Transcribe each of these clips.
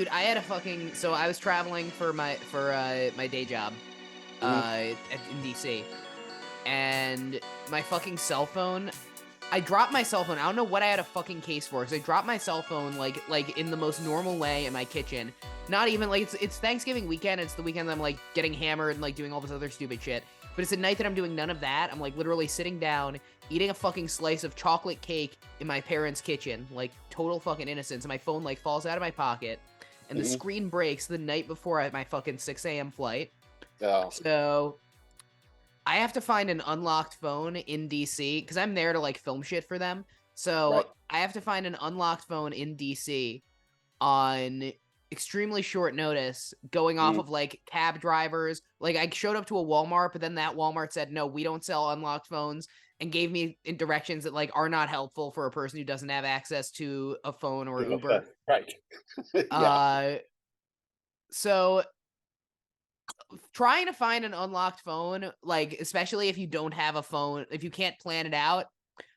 Dude, I had a fucking so I was traveling for my day job Mhm. in DC, and my fucking cell phone. I dropped my cell phone. I don't know what I had a fucking case for, because I dropped my cell phone like in the most normal way in my kitchen. Not even like it's Thanksgiving weekend. It's the weekend that I'm like getting hammered and like doing all this other stupid shit. But it's a night that I'm doing none of that. I'm like literally sitting down, eating a fucking slice of chocolate cake in my parents' kitchen, like total fucking innocence. And my phone like falls out of my pocket, and the Mhm. screen breaks the night before my fucking 6 a.m. flight. Oh, So I have to find an unlocked phone in DC because I'm there to like film shit for them. right. So I have to find an unlocked phone in DC on extremely short notice, going off Mhm. of like cab drivers. Like I showed up to a Walmart, but then that Walmart said, no, we don't sell unlocked phones, and gave me in directions that like are not helpful for a person who doesn't have access to a phone or Okay. Uber. Right. Yeah. Uh, so trying to find an unlocked phone, like especially if you don't have a phone, if you can't plan it out,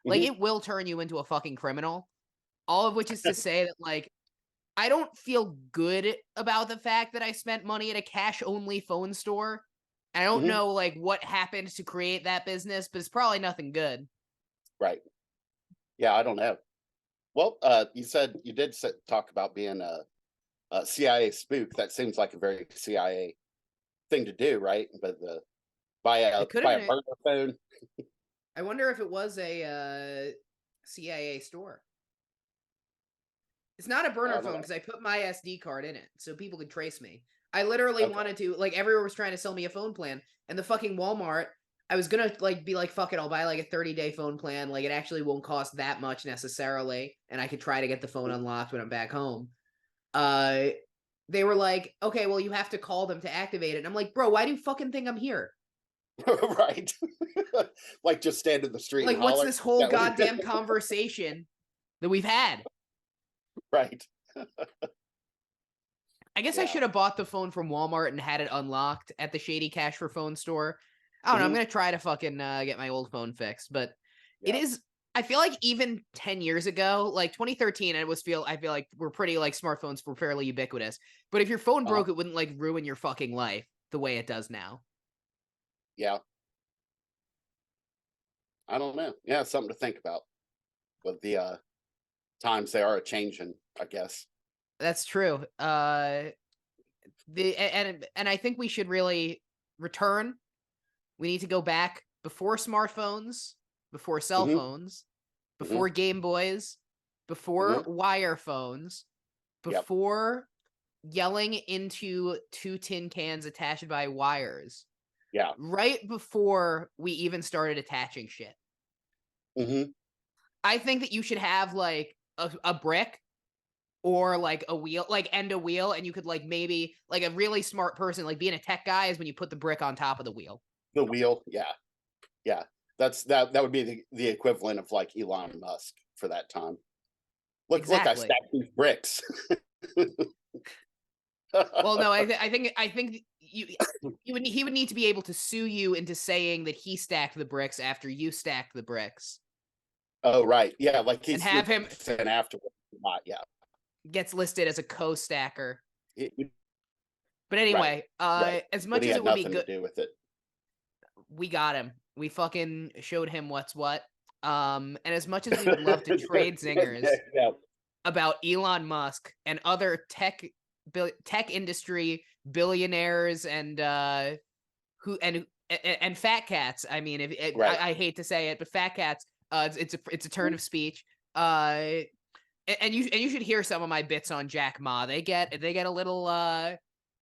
like Mhm. it will turn you into a fucking criminal. All of which is to say that like I don't feel good about the fact that I spent money at a cash only phone store. I don't Mhm. know like what happened to create that business, but it's probably nothing good. Right. Yeah, I don't know. Well, you said you did talk about being a CIA spook. That seems like a very CIA thing to do, right? But It could have buy a been. burner phone. I wonder if it was a CIA store. It's not a I burner don't phone know. because I put my SD card in it so people could trace me. I literally Okay. wanted to, like, everyone was trying to sell me a phone plan, and the fucking Walmart, I was gonna like be like, fuck it, I'll buy like a 30-day phone plan. Like it actually won't cost that much necessarily, and I could try to get the phone Mhm. unlocked when I'm back home. Uh they were like, okay, well you have to call them to activate it. And I'm like, bro, why do you fucking think I'm here? Right. Like just stand in the street and Like, what's holler. this whole That way. goddamn conversation that we've had? Right. I guess I Yeah. should have bought the phone from Walmart and had it unlocked at the Shady Cash for Phone store. I don't know. I'm Mhm. gonna try to fucking get my old phone fixed, but it Yeah. is. I feel like even 10 years ago, like 2013, I feel like we're pretty like smartphones were fairly ubiquitous. But if your phone Uh-huh. broke, it wouldn't like ruin your fucking life the way it does now. Yeah. I don't know. Yeah, something to think about with the times they are a changing, I guess. That's true. And I think we should really return. We need to go back before smartphones, before cell Hmm. phones, Hmm. before Game Boys, before Hmm. wire phones, Yep. before yelling into two tin cans attached by wires, Yeah. right before we even started attaching shit. Hmm. I think that you should have like a brick or like a wheel, like and a wheel, and you could like maybe like a really smart person, like being a tech guy, is when you put the brick on top of the wheel. The wheel. Yeah. Yeah. That would be the equivalent of like Elon Musk for that time. Look, I Exactly. stacked these bricks. Well, no, I think he would need to be able to sue you into saying that he stacked the bricks after you stacked the bricks, Oh, right. Yeah, like he and have him swoops in afterwards. Not, yeah. gets listed as a co-stacker. It- But right. anyway, Right. as When much he as had it would be nothing to good, do with it. we got him. We fucking showed him what's what. And as much as we would love to trade zingers Yeah. about Elon Musk and other tech industry billionaires and who and fat cats. I mean, Right. I hate to say it, but fat cats. It's a turn of speech. Uh, and you should hear some of my bits on Jack Ma. They get a little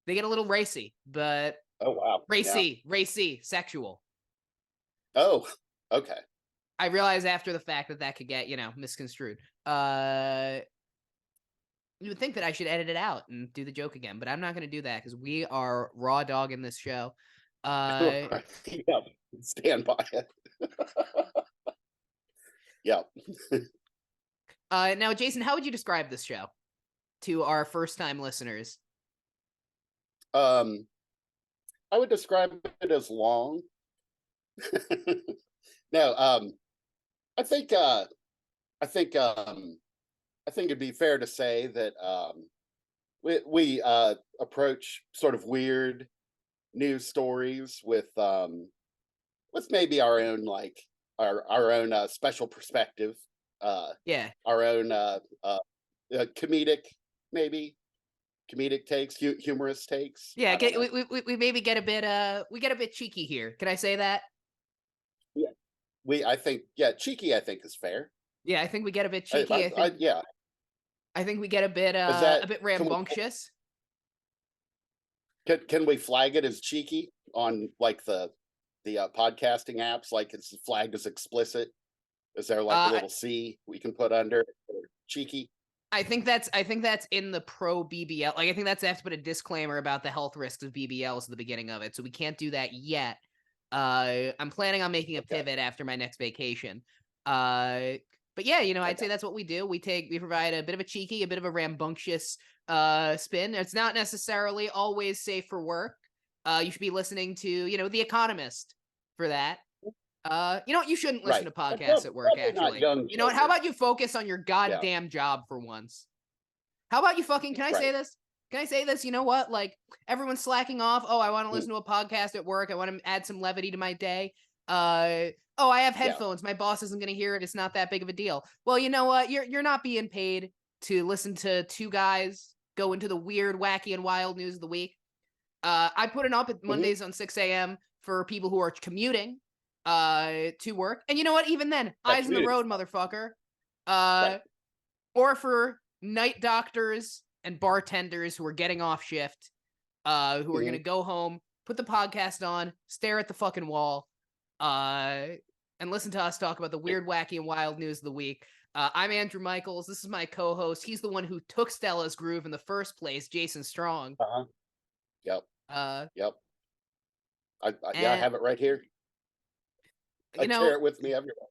they get a little racy, but Oh, wow. Yeah. racy, sexual. Oh, okay. I realize after the fact that could get misconstrued. Uh, you would think that I should edit it out and do the joke again, but I'm not going to do that because we are raw dog in this show. Uh, Right. Yeah. Stand by it. Yeah. Now, Jason, how would you describe this show to our first time listeners? Um, I would describe it as long. No, I think I think I think it'd be fair to say that we approach sort of weird news stories with maybe our own like our own special perspective, uh Yeah. our own comedic, maybe comedic takes, humorous takes. Yeah, I don't know. we maybe get a bit we get a bit cheeky here. Can I say that? Yeah, we I think, yeah, cheeky, I think, is fair. Yeah, I think we get a bit cheeky. Yeah. I think we get Is a that bit can we rambunctious. can we flag it as cheeky on like the podcasting apps? Like it's flagged as explicit. Is there like a Uh little C we can put under it for cheeky? I think that's in the pro BBL. Like I think that's they have to put a disclaimer about the health risks of BBLs at the beginning of it. So we can't do that yet. I'm planning on making a Okay. pivot after my next vacation. Uh but yeah, I'd Okay. say that's what we do. We provide a bit of a cheeky, a bit of a rambunctious spin. It's not necessarily always safe for work. You should be listening to, The Economist for that. You know what? You shouldn't listen Right. to And podcasts at work, probably not actually. young You know what? How children. about you focus on your Yeah. goddamn job for once? How about you fucking, can I say Right. this? Can I say this? You know what? Like, everyone's slacking off. Oh, I want to Mm, listen to a podcast at work. I want to add some levity to my day. Oh, I have yeah. headphones. My boss isn't going to hear it. It's not that big of a deal. Well, you know what? You're not being paid to listen to two guys go into the weird, wacky, and wild news of the week. I put it up at Hmm. Mondays on 6 a.m. for people who are commuting to work. And you know what? Even then, That eyes in the community. road, motherfucker. Right. Uh, or for night doctors and bartenders who are getting off shift, who are Hmm. gonna go home, put the podcast on, stare at the fucking wall, uh, and listen to us talk about the weird, wacky, and wild news of the week. I'm Andrew Michaels. This is my co-host. He's the one who took Stella's groove in the first place, Jason Strong. Uh-huh. Yep. Uh, Yep. Yeah, I and have it right here. I you carry know, it with me everywhere.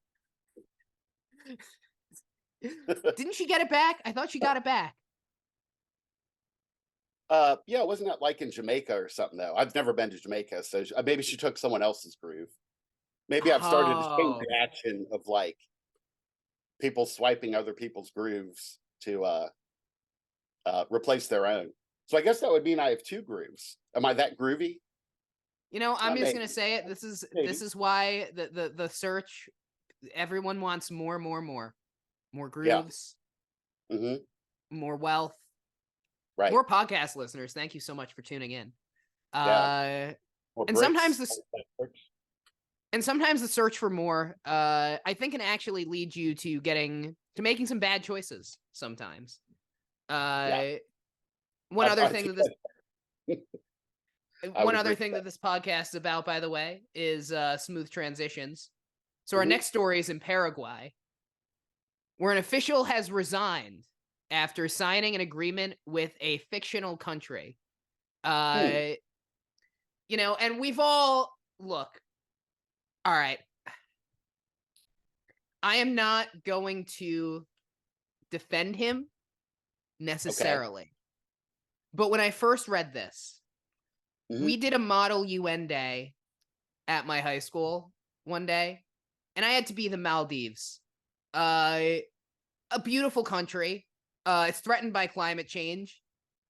didn't she get it back? I thought she got it back. Yeah, wasn't that like in Jamaica or something though? I've never been to Jamaica, so maybe she took someone else's groove. Maybe I've started a chain Oh, reaction of like people swiping other people's grooves to replace their own. So I guess that would mean I have two grooves. Am I that groovy? I'm just gonna Maybe. say it. This Maybe. is why the search. Everyone wants more Yeah. grooves, Hmm. more wealth, Right. more podcast listeners. Thank you so much for tuning in. Yeah. Uh, Or and sometimes bricks. this and sometimes the search for more, I think, can actually lead you to making some bad choices. Sometimes. Yeah. Uh, one I, other I thing feel that this I one would other agree with thing that that. this podcast is about, by the way, is smooth transitions. So our Hmm. next story is in Paraguay, where an official has resigned after signing an agreement with a fictional country. Hmm. Uh, and we've all look. All right, I am not going to defend him Okay. necessarily, but when I first read this, Hmm. we did a Model UN day at my high school one day, and I had to be the Maldives. Uh, a beautiful country. It's threatened by climate change.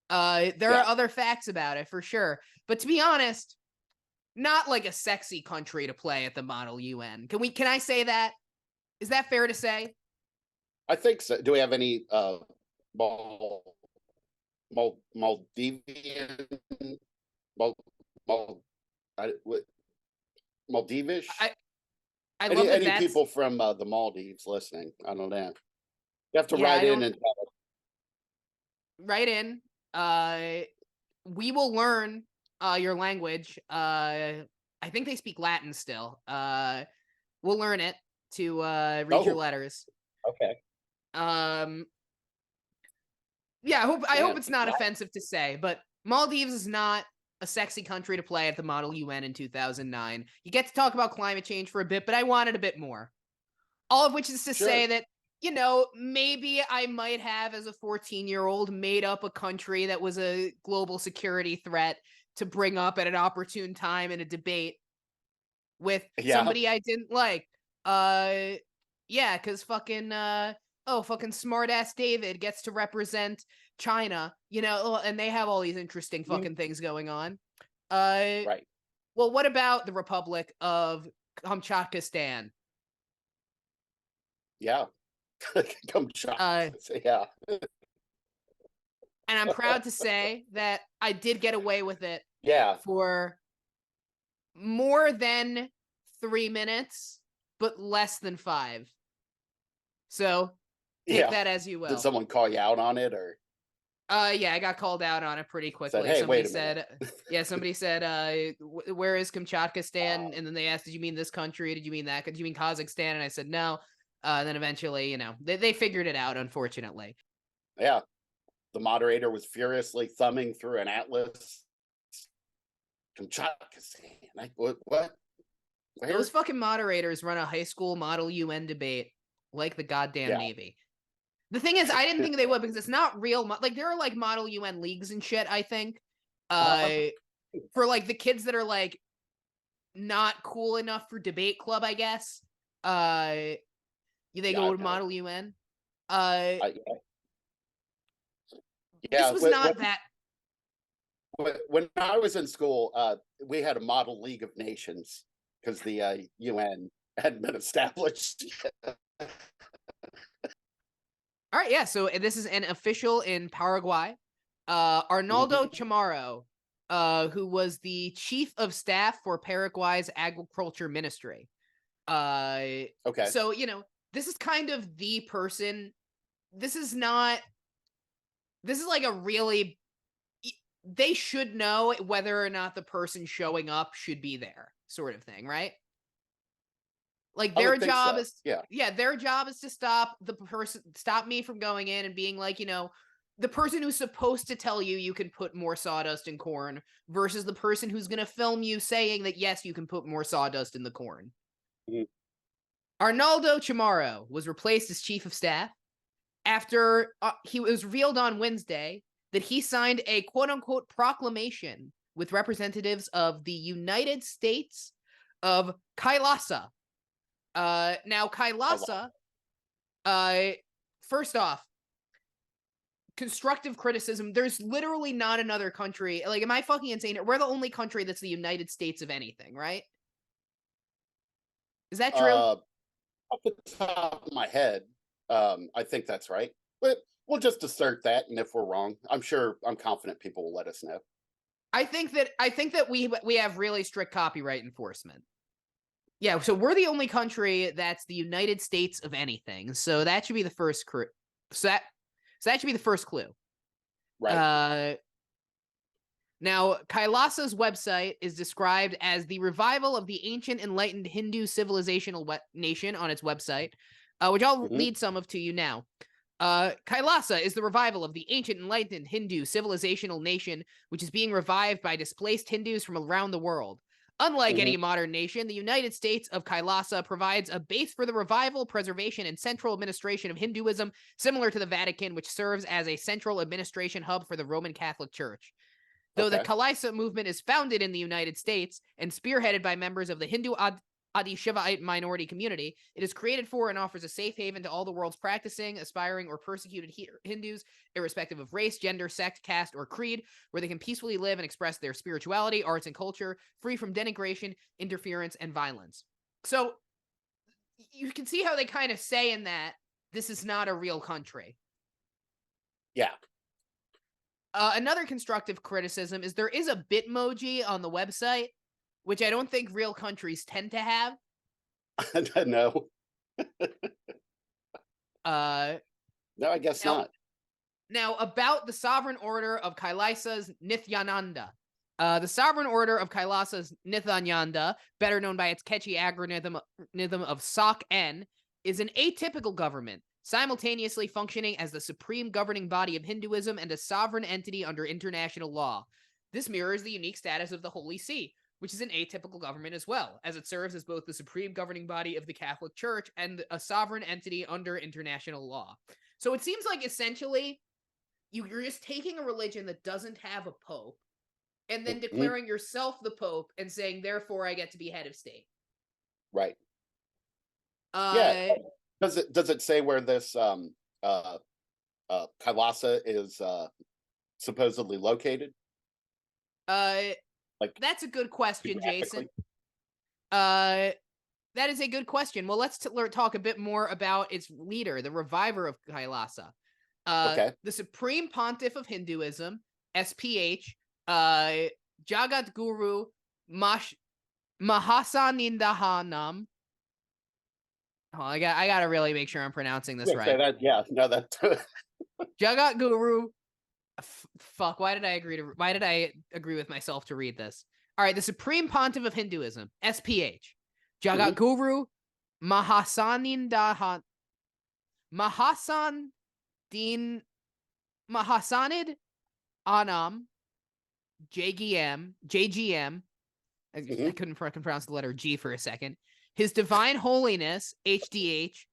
There are Yeah. other facts about it for sure, but to be honest, not like a sexy country to play at the Model UN. Can I say that? Is that fair to say? I think so. Do we have any Mal, Maldivian, Mal, Mal, Maldivish? I I love that Any that's people from the Maldives listening? I don't know. You have to yeah, I write in don't and write in. We will learn your language. I think they speak Latin still. We'll learn it to read your oh, letters. okay, Um Yeah, I hope man. it's not offensive to say, but Maldives is not a sexy country to play at the Model UN in 2009. You get to talk about climate change for a bit, but I wanted a bit more. All of which is to say Sure. that, maybe I might have, as a 14-year-old, made up a country that was a global security threat to bring up at an opportune time in a debate with Yeah. somebody I didn't like. Uh, yeah, because fucking, oh, fucking smartass David gets to represent China, and they have all these interesting fucking things going on. Right. Well, what about the Republic of Kamchatkistan? Yeah. Come shot. Uh, Yeah. and I'm proud to say that I did get away with it Yeah. for more than 3 minutes, but less than 5. So take Yeah. that as you Did will. someone call you out on it, or Yeah, I got called out on it pretty said, quickly. "Hey, Somebody wait a minute"? said, yeah, somebody said, where is Wow. Kamchatkistan? And then they asked, did you mean this country? Did you mean that? Did you mean Kazakhstan? And I said, no. And then eventually, they figured it out, unfortunately. Yeah. The moderator was furiously thumbing through an atlas. Kamchatka. Like, what? Those Where? fucking moderators run a high school model UN debate like the goddamn Yeah. Navy. The thing is, I didn't think they would because it's not real. Like, there are like model UN leagues and shit, I think. Uh, For like the kids that are like not cool enough for debate club, I guess. They yeah, go I've to heard. model UN. Uh, I, this yeah. was not that. When I was in school, we had a model League of Nations because the UN hadn't been established. All right, yeah. So this is an official in Paraguay. Arnaldo Mhm. Chamorro, who was the chief of staff for Paraguay's agriculture ministry. Uh, Okay. so this is kind of the person. This is not. This is like a really. They should know whether or not the person showing up should be there, sort of thing, right? Like I their would think job so. is, Yeah. yeah, their job is to stop me from going in and being like, the person who's supposed to tell you you can put more sawdust in corn versus the person who's going to film you saying that yes, you can put more sawdust in the corn. Mhm. Arnaldo Chamorro was replaced as chief of staff after he was revealed on Wednesday that he signed a quote unquote proclamation with representatives of the United States of Kailasa. Now I love Kailasa, first off, constructive criticism. There's literally not another country. Like, am I fucking insane? We're the only country that's the United States of anything, right? Is that it. true? Off the top of my head, I think that's right. But we'll just assert that, and if we're wrong, I'm confident people will let us know. I think that we have really strict copyright enforcement. Yeah, so we're the only country that's the United States of anything. So that should be the first so that should be the first clue. Right. Uh Now, Kailasa's website is described as the revival of the ancient enlightened Hindu civilizational nation on its website, which I'll Hmm. read some of to you now. Kailasa is the revival of the ancient enlightened Hindu civilizational nation, which is being revived by displaced Hindus from around the world. Unlike Hmm. any modern nation, the United States of Kailasa provides a base for the revival, preservation, and central administration of Hinduism, similar to the Vatican, which serves as a central administration hub for the Roman Catholic Church. Though the Okay. Kalaisa movement is founded in the United States and spearheaded by members of the Hindu Adi Shivaite minority community, it is created for and offers a safe haven to all the world's practicing, aspiring, or persecuted Hindus, irrespective of race, gender, sect, caste, or creed, where they can peacefully live and express their spirituality, arts, and culture, free from denigration, interference, and violence. So you can see how they kind of say in that this is not a real country. Yeah. Another constructive criticism is there is a Bitmoji on the website, which I don't think real countries tend to have. No. Uh, No, I guess now, not. now about the Sovereign Order of Kailasa's Nithyananda. The Sovereign Order of Kailasa's Nithyananda, better known by its catchy acronym of SOC-N, is an atypical government, simultaneously functioning as the supreme governing body of Hinduism and a sovereign entity under international law. This mirrors the unique status of the Holy See, which is an atypical government as well, as it serves as both the supreme governing body of the Catholic Church and a sovereign entity under international law. So it seems like essentially you're just taking a religion that doesn't have a pope and then Mhm. declaring yourself the pope and saying, therefore, I get to be head of state. Right. Yeah. Uh, Does it say where this Kailasa is supposedly located? Like That's a good question, geographically? Jason. That is a good question. Well, let's talk a bit more about its leader, the reviver of Kailasa. Okay. The Supreme Pontiff of Hinduism, SPH, Jagat Guru Mahasanindahanam. Oh, I gotta really make sure I'm pronouncing this Yeah, say right. that. Yeah, no, that. Jagat Guru. Fuck. Why did I agree with myself to read this? All right, the Supreme Pontiff of Hinduism, SPH, Jagat Mhm, Guru Mahasanindahan Mahasan Din Mahasanid Anam JGM. I mhm, couldn't pronounce the letter G for a second. His Divine Holiness HDH.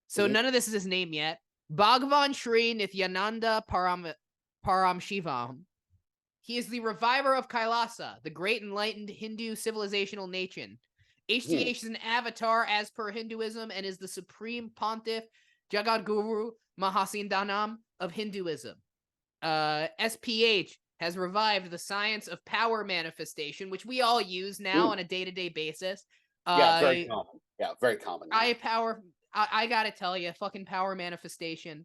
So mhm, none of this is his name yet. Bhagavan Sri Nityananda Param Shivam. He is the reviver of Kailasa, the great enlightened Hindu civilizational nation. mhm, HDH is an avatar as per Hinduism and is the supreme pontiff, Jagadguru Mahasindanam of Hinduism. SPH has revived the science of power manifestation, which we all use now mm. on a day-to-day basis. Yeah, very Uh, common. Yeah, very common now. I gotta tell you, fucking power manifestation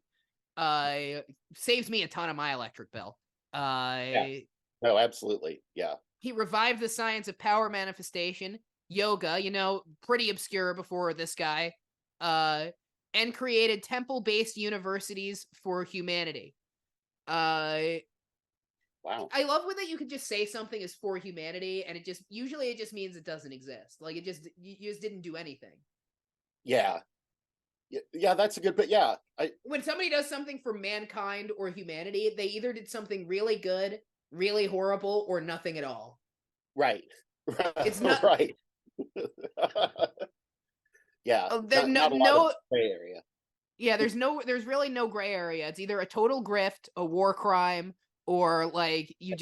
saves me a ton of my electric bill. Yeah. No, absolutely. Yeah. He revived the science of power manifestation, yoga, pretty obscure before this guy, uh, and created temple-based universities for humanity. Uh, Wow. I love when that you can just say something is for humanity, and it just means it doesn't exist. Like you just didn't do anything. Yeah. Yeah, that's a good. But yeah, When somebody does something for mankind or humanity, they either did something really good, really horrible, or nothing at all. right, It's not. right. Yeah, There not a lot of no. gray area. Yeah, there's really no gray area. It's either a total grift, a war crime, or like you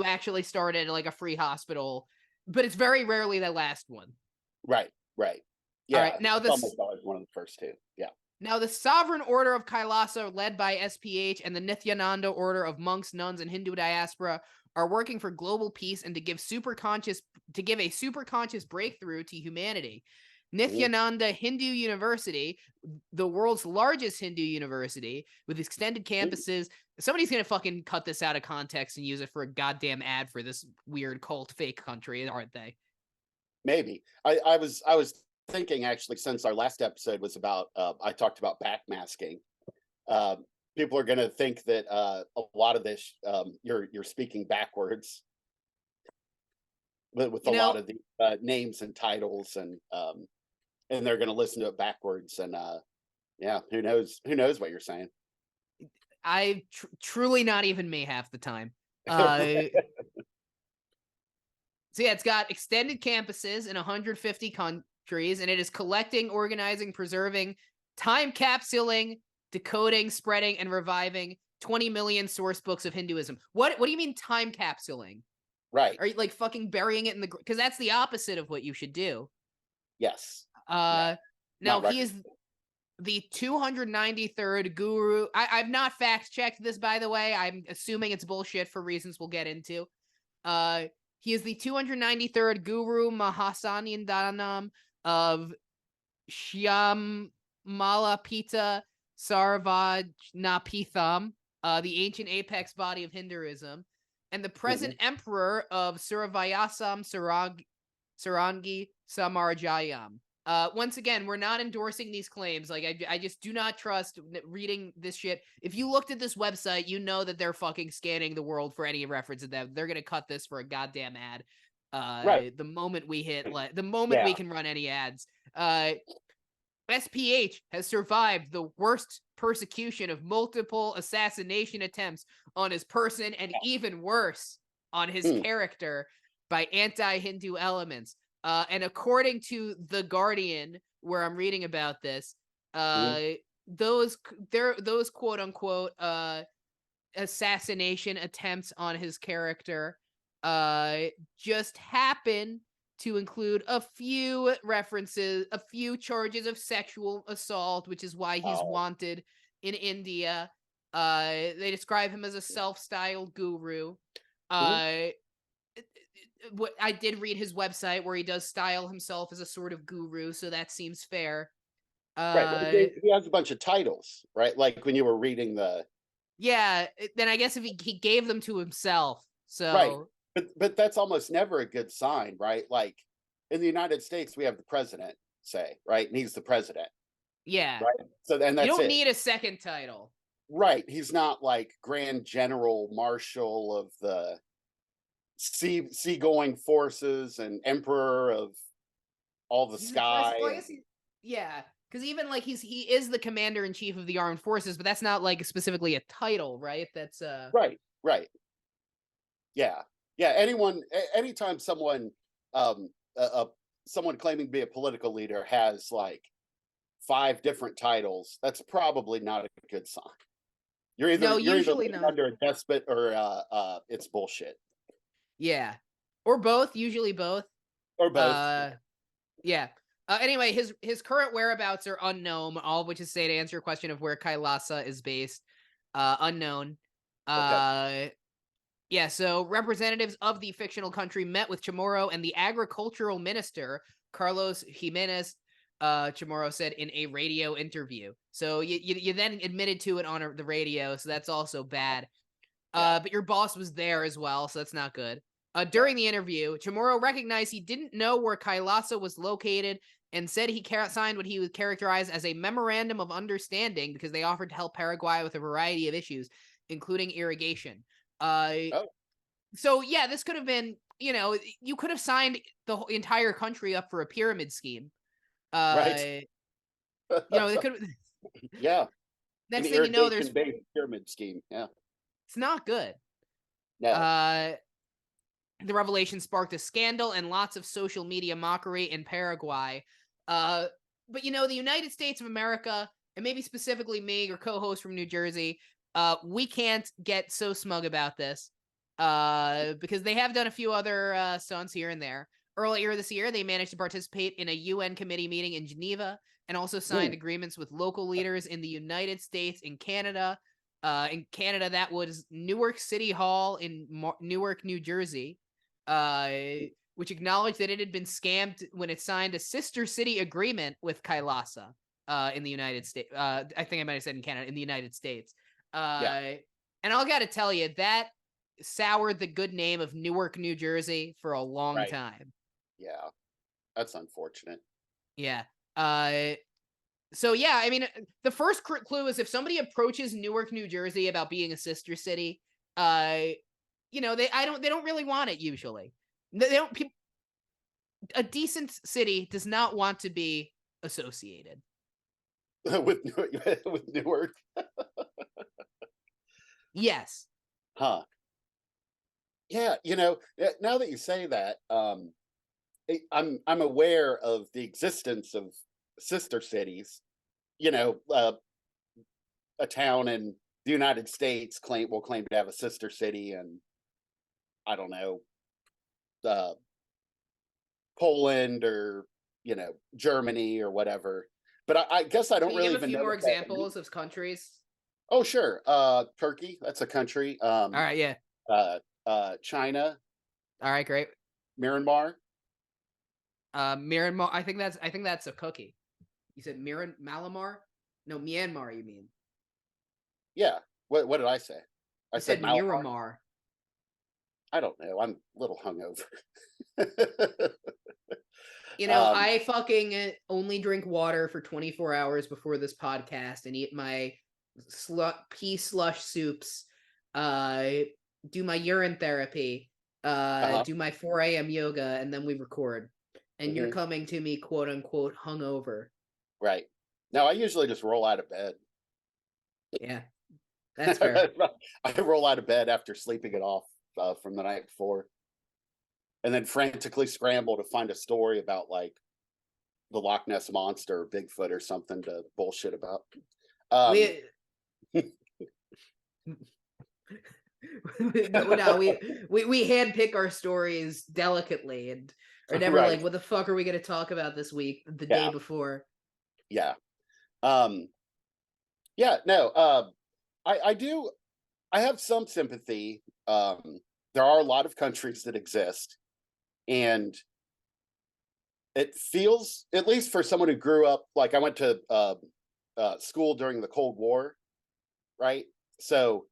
actually started like a free hospital, but it's very rarely that last one. Right, right. All right, Yeah, it's almost always one of the first two. Yeah. now the Sovereign Order of Kailasa, led by SPH, and the Nityananda Order of monks, nuns, and Hindu diaspora are working for global peace and to give a super conscious breakthrough to humanity. Mhm. Nityananda Hindu University, the world's largest Hindu university with extended Mhm. campuses. Somebody's gonna fucking cut this out of context and use it for a goddamn ad for this weird cult fake country, aren't they? Maybe I was thinking actually since our last episode was about I talked about backmasking. Um, People are going to think that a lot of this you're speaking backwards with a You lot know, of the names and titles and they're going to listen to it backwards and yeah, who knows what you're saying. I truly not even me half the time. Uh, So yeah, it's got extended campuses in 150 countries, and it is collecting, organizing, preserving, time capsuling, decoding, spreading, and reviving 20 million source books of Hinduism. What do you mean time capsuling? Right. Are you like fucking burying it in the because that's the opposite of what you should do. Yes. Yeah. Uh Now Not he is recommended. the 293rd guru. I've not fact checked this, by the way. I'm assuming it's bullshit for reasons we'll get into. Uh, he is the 293rd Guru Mahasanindanam of Shyamala Sarvajnapitham, the ancient apex body of Hinduism, and the present Mhm. emperor of Suravayasam Sarangi Samarjayam. Once again, we're not endorsing these claims. Like, I just do not trust reading this shit. If you looked at this website, you know that they're fucking scanning the world for any reference to them. They're gonna cut this for a goddamn ad. Right. The moment we hit, like, the moment we Yeah. can run any ads. SPH has survived the worst persecution of multiple assassination attempts on his person and even worse on his Mm. character by anti-Hindu elements. And according to The Guardian, where I'm reading about this, Mhm. those those quote unquote assassination attempts on his character uh just happen to include a few references, a few charges of sexual assault, which is why he's Oh, wanted in India. They describe him as a self-styled guru. Mhm. What I did read his website where he does style himself as a sort of guru, so that seems fair. Right. Well, he has a bunch of titles, right? Like when you were reading the Yeah, then I guess if he gave them to himself, right, so but that's almost never a good sign, right? Like in the United States, we have the president, say, right, and he's the president, yeah, right? So then you that's don't it, need a second title. right? He's not like Grand General Marshal of the seagoing forces and Emperor of all the He's a president. sky, Well, I and guess yeah, because even like he is the commander in chief of the armed forces, but that's not like specifically a title, right? That's right, right. Yeah. Yeah, anytime someone, someone claiming to be a political leader has, like, 5 different titles, that's probably not a good sign. no, You're either usually living not. under a despot or, it's bullshit, Yeah, or both. Usually both. or both. Uh, yeah. Anyway, his current whereabouts are unknown. All of which is say to answer your question of where Kailasa is based, unknown. Okay. Uh, Yeah, so representatives of the fictional country met with Chamorro and the agricultural minister, Carlos Jimenez, Chamorro said in a radio interview. So you then admitted to it on the radio, so that's also bad. Yeah, But your boss was there as well, so that's not good. yeah. During the interview, Chamorro recognized he didn't know where Kailasa was located and said he signed what he would characterize as a memorandum of understanding because they offered to help Paraguay with a variety of issues, including irrigation. Uh, Oh, so yeah, this could have been, you could have signed the whole entire country up for a pyramid scheme. right. Uh, it could. Yeah, an Next thing you know, irrigation-based pyramid scheme, yeah. it's not good. No. Uh, the revelation sparked a scandal and lots of social media mockery in Paraguay. Uh, but the United States of America, and maybe specifically me, your co-host from New Jersey, we can't get so smug about this because they have done a few other stunts here and there. Earlier this year, they managed to participate in a UN committee meeting in Geneva and also signed Mm, agreements with local leaders in the United States and Canada. In Canada, that was Newark City Hall in Newark, New Jersey, uh, which acknowledged that it had been scammed when it signed a sister city agreement with Kailasa in the United States. I think I might have said in Canada, in the United States. yeah, And I got to tell you, that soured the good name of Newark, New Jersey for a long right. time. Yeah, that's unfortunate. Yeah. Uh, so yeah, I mean, the first clue is if somebody approaches Newark, New Jersey about being a sister city, they don't really want it usually. They don't. A decent city does not want to be associated. With with Newark? Yes. Huh. Yeah, now that you say that, I'm aware of the existence of sister cities. You know, a town in the United States will claim to have a sister city, and I don't know, uh, Poland or Germany or whatever. But I guess I don't Can you really give a even few know more what that means. examples of countries? Oh, sure. Turkey, that's a country. All right, yeah. Uh, China, All right, great. Myanmar. Myanmar. I think that's a cookie. You said Malamar? No, Myanmar. You mean? Yeah. What did I say? I You said said Malamar. Miramar. I don't know. I'm a little hungover. um, I fucking only drink water for 24 hours before this podcast and eat my pea slush soups, uh, do my urine therapy, uh-huh. do my 4 a.m. yoga, and then we record. And you're Hmm. coming to me, quote unquote, hungover. Right. Now I usually just roll out of bed. Yeah, that's fair. I roll out of bed after sleeping it off from the night before, and then frantically scramble to find a story about like the Loch Ness monster or Bigfoot or something to bullshit about. Um, We no, we handpick our stories delicately and are never like, right. what the fuck are we gonna talk about this week? The day Yeah. before. Yeah. Um, Yeah, no, I do. I have some sympathy. There are a lot of countries that exist, and it feels, at least for someone who grew up, like I went to school during the Cold War, right? So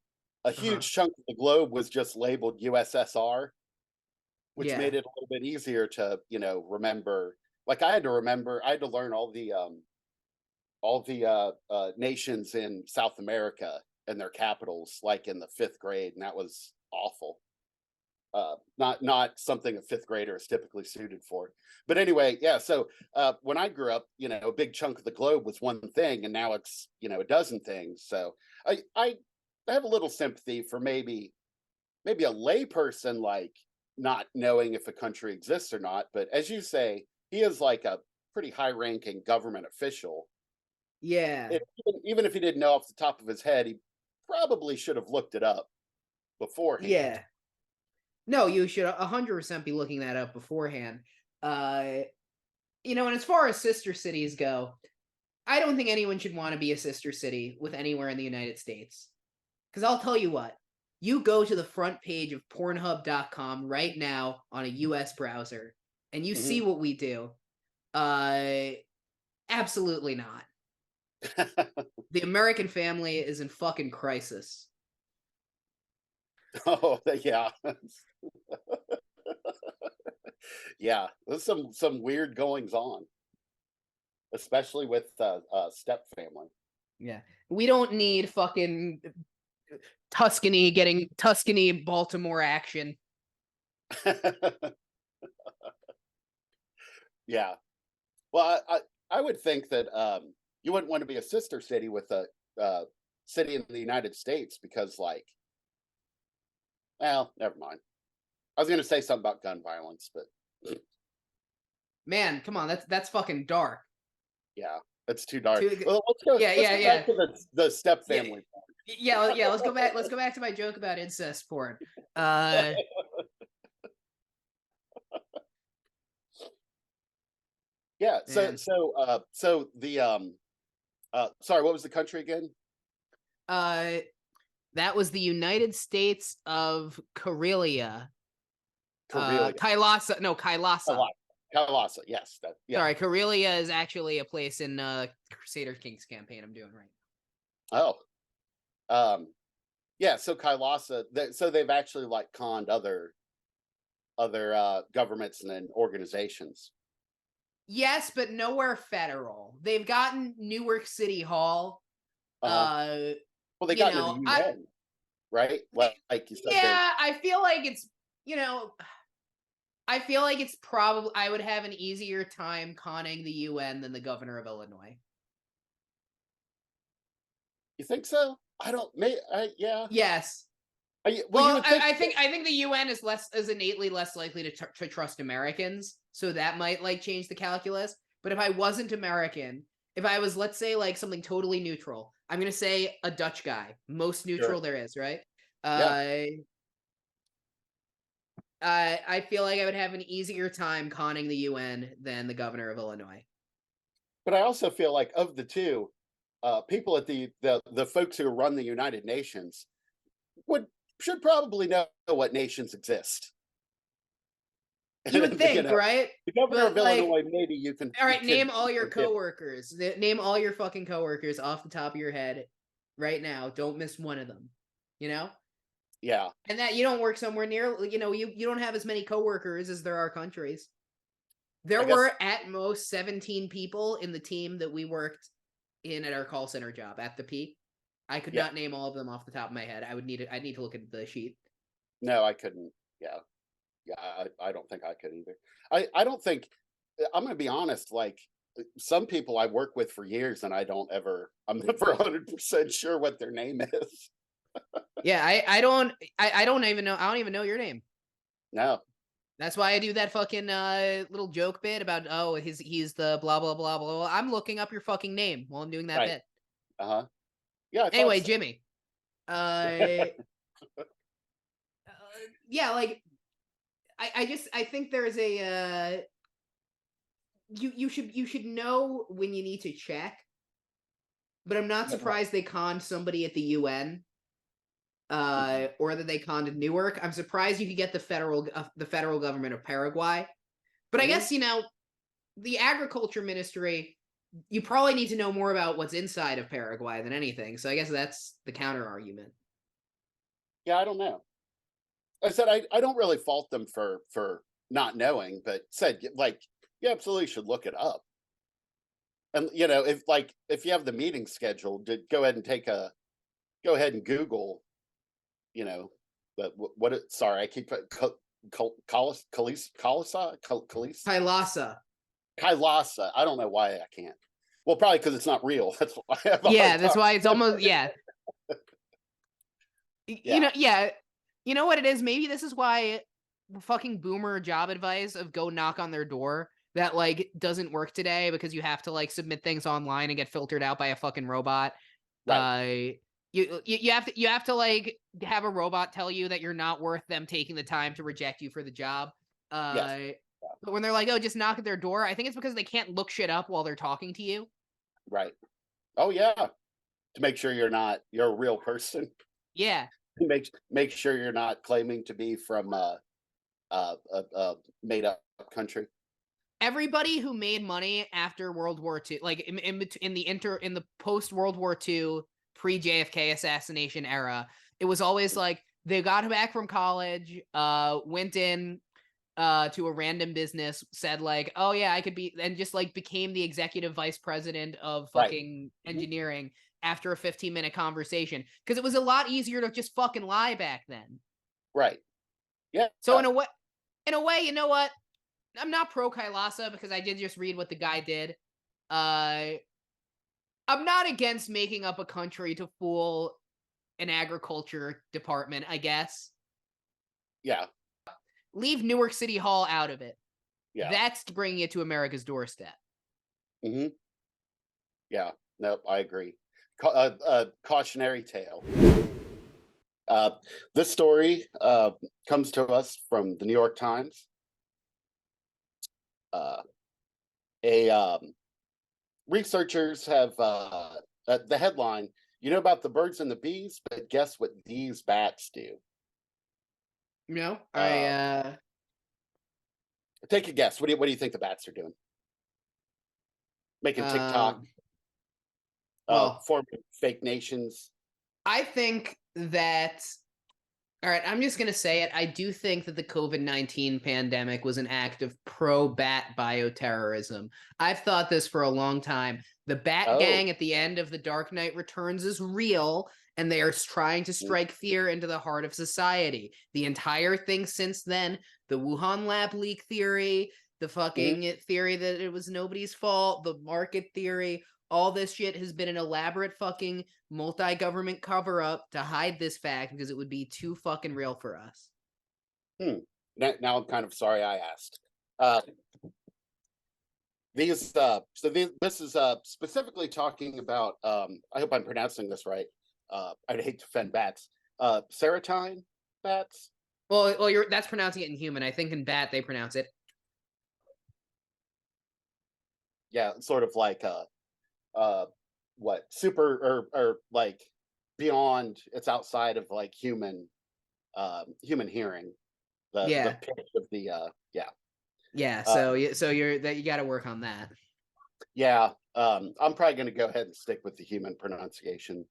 a Uh-huh. huge chunk of the globe was just labeled USSR, which Yeah. made it a little bit easier to, remember. Like I had to learn all the nations in South America and their capitals, like in the fifth grade, and that was awful. Not something a fifth grader is typically suited for. But anyway, yeah. So when I grew up, a big chunk of the globe was one thing, and now it's a dozen things. So I have a little sympathy for maybe a layperson, like not knowing if a country exists or not. But as you say, he is like a pretty high ranking government official. Yeah. Even if he didn't know off the top of his head, he probably should have looked it up beforehand. Yeah. No, you should 100% be looking that up beforehand. Uh, and as far as sister cities go, I don't think anyone should want to be a sister city with anywhere in the United States. Because I'll tell you what, you go to the front page of Pornhub.com right now on a US browser, and you see Mhm. what we do. Uh, Absolutely not. The American family is in fucking crisis. Oh, yeah. Yeah, there's some weird goings on, especially with step family. Yeah. We don't need fucking Tuscany getting Tuscany Baltimore action. Yeah. Well, I would think that you wouldn't want to be a sister city with a city in the United States because, like, well, never mind. I was going to say something about gun violence, but Man, come on, that's fucking dark. yeah, it's too dark. Too, Well, let's go. yeah, Let's yeah, go back yeah. to the step Yeah, family. yeah. Let's go back. Let's go back to my joke about incest porn. Uh, Yeah. So man. so so the sorry, what was the country again? Uh, that was the United States of Karelia. Karelia. Kailasa. No, Kailasa. Kailasa. Kailasa. Yes. Yeah. Sorry, Karelia is actually a place in Crusader Kings campaign I'm doing right. Oh. Um. Yeah. So Kailasa. So they've actually like conned other governments and then organizations. Yes, but nowhere federal. They've gotten Newark City Hall. Uh huh. Uh, Well, they you got into the know, I UN, right? Like you said, they. yeah, I feel like it's you know, I feel like it's probably I would have an easier time conning the UN than the governor of Illinois. You think so? I don't. Yeah. Yes. Well, you Well, would think. I think the UN is innately less likely to trust Americans, so that might like change the calculus. But if I wasn't American, if I was, let's say, like something totally neutral, I'm gonna say a Dutch guy, most neutral Sure. there is, right? Yeah. Uh, I feel like I would have an easier time conning the UN than the governor of Illinois. But I also feel like of the two, people at the folks who run the United Nations would should probably know what nations exist. You would And think, right? the governor But of like, Illinois, maybe all you right, could name all your forgive. coworkers. Name all your fucking coworkers off the top of your head right now. Don't miss one of them. You know? Yeah, And that you don't work somewhere near, you don't have as many coworkers as there are countries. There I guess. were at most 17 people in the team that we worked in at our call center job at the peak. I could Yeah, not name all of them off the top of my head. I'd need to look at the sheet. no, I couldn't. Yeah, yeah, I don't think I could either. I don't think. I'm going to be honest. Like some people I work with for years, and I'm never 100% sure what their name is. Yeah, I don't even know. I don't even know your name. No, That's why I do that fucking little joke bit about he's the blah blah blah blah. I'm looking up your fucking name while I'm doing that right. bit. Uh huh. Yeah, I thought Anyway, so. Jimmy. Uh, uh yeah, like I think there's a you should know when you need to check. but I'm not surprised they conned somebody at the UN. Or that they conned Newark. I'm surprised you could get the federal government of Paraguay. But I guess, the agriculture ministry, you probably need to know more about what's inside of Paraguay than anything. So I guess that's the counter argument. Yeah, I don't know. I said I don't really fault them for not knowing, but said like you absolutely should look it up. And if you have the meeting scheduled, go ahead and Google, sorry, I keep Kailasa. Kailasa. I don't know why I can't. Well, probably because it's not real. That's why I have that's why it's almost Yeah. You know what it is? Maybe this is why fucking boomer job advice of go knock on their door that like doesn't work today because you have to like submit things online and get filtered out by a fucking robot. Right. You have to like have a robot tell you that you're not worth them taking the time to reject you for the job. Yes. But when they're like, oh, just knock at their door, I think it's because they can't look shit up while they're talking to you. Right. Oh yeah. To make sure you're a real person. Yeah. Make sure you're not claiming to be from a made up country. Everybody who made money after World War II, like in the post World War II, pre JFK assassination era, it was always like they got back from college, went in to a random business, said like, oh yeah, I could be, and just like became the executive vice president of fucking engineering after a 15-minute conversation because it was a lot easier to just fucking lie back then. Right. Yeah. So in a way, you know what? I'm not pro Kailasa because I did just read what the guy did. I'm not against making up a country to fool an agriculture department, I guess. Yeah. Leave Newark City Hall out of it. Yeah. That's bringing it to America's doorstep. Mm-hmm. Yeah. Nope, I agree. Cautionary tale. This story comes to us from the New York Times. Researchers have the headline, you know about the birds and the bees, but guess what these bats do? No, take a guess. What do you think the bats are doing? Making TikTok, forming fake nations. I think that. All right, I'm just going to say it. I do think that the COVID-19 pandemic was an act of pro-bat bioterrorism. I've thought this for a long time. The Bat Gang at the end of The Dark Knight Returns is real, and they are trying to strike fear into the heart of society. The entire thing since then, the Wuhan lab leak theory, the fucking theory that it was nobody's fault, the market theory, all this shit has been an elaborate fucking multi-government cover-up to hide this fact because it would be too fucking real for us. Now I'm kind of sorry I asked. This is specifically talking about, I hope I'm pronouncing this right. I'd hate to offend bats. Serotine bats? Well, that's pronouncing it in human. I think in bat they pronounce it. Yeah, sort of like super or like beyond, it's outside of like human hearing. The pitch of the so you got to work on that. Yeah, I'm probably going to go ahead and stick with the human pronunciation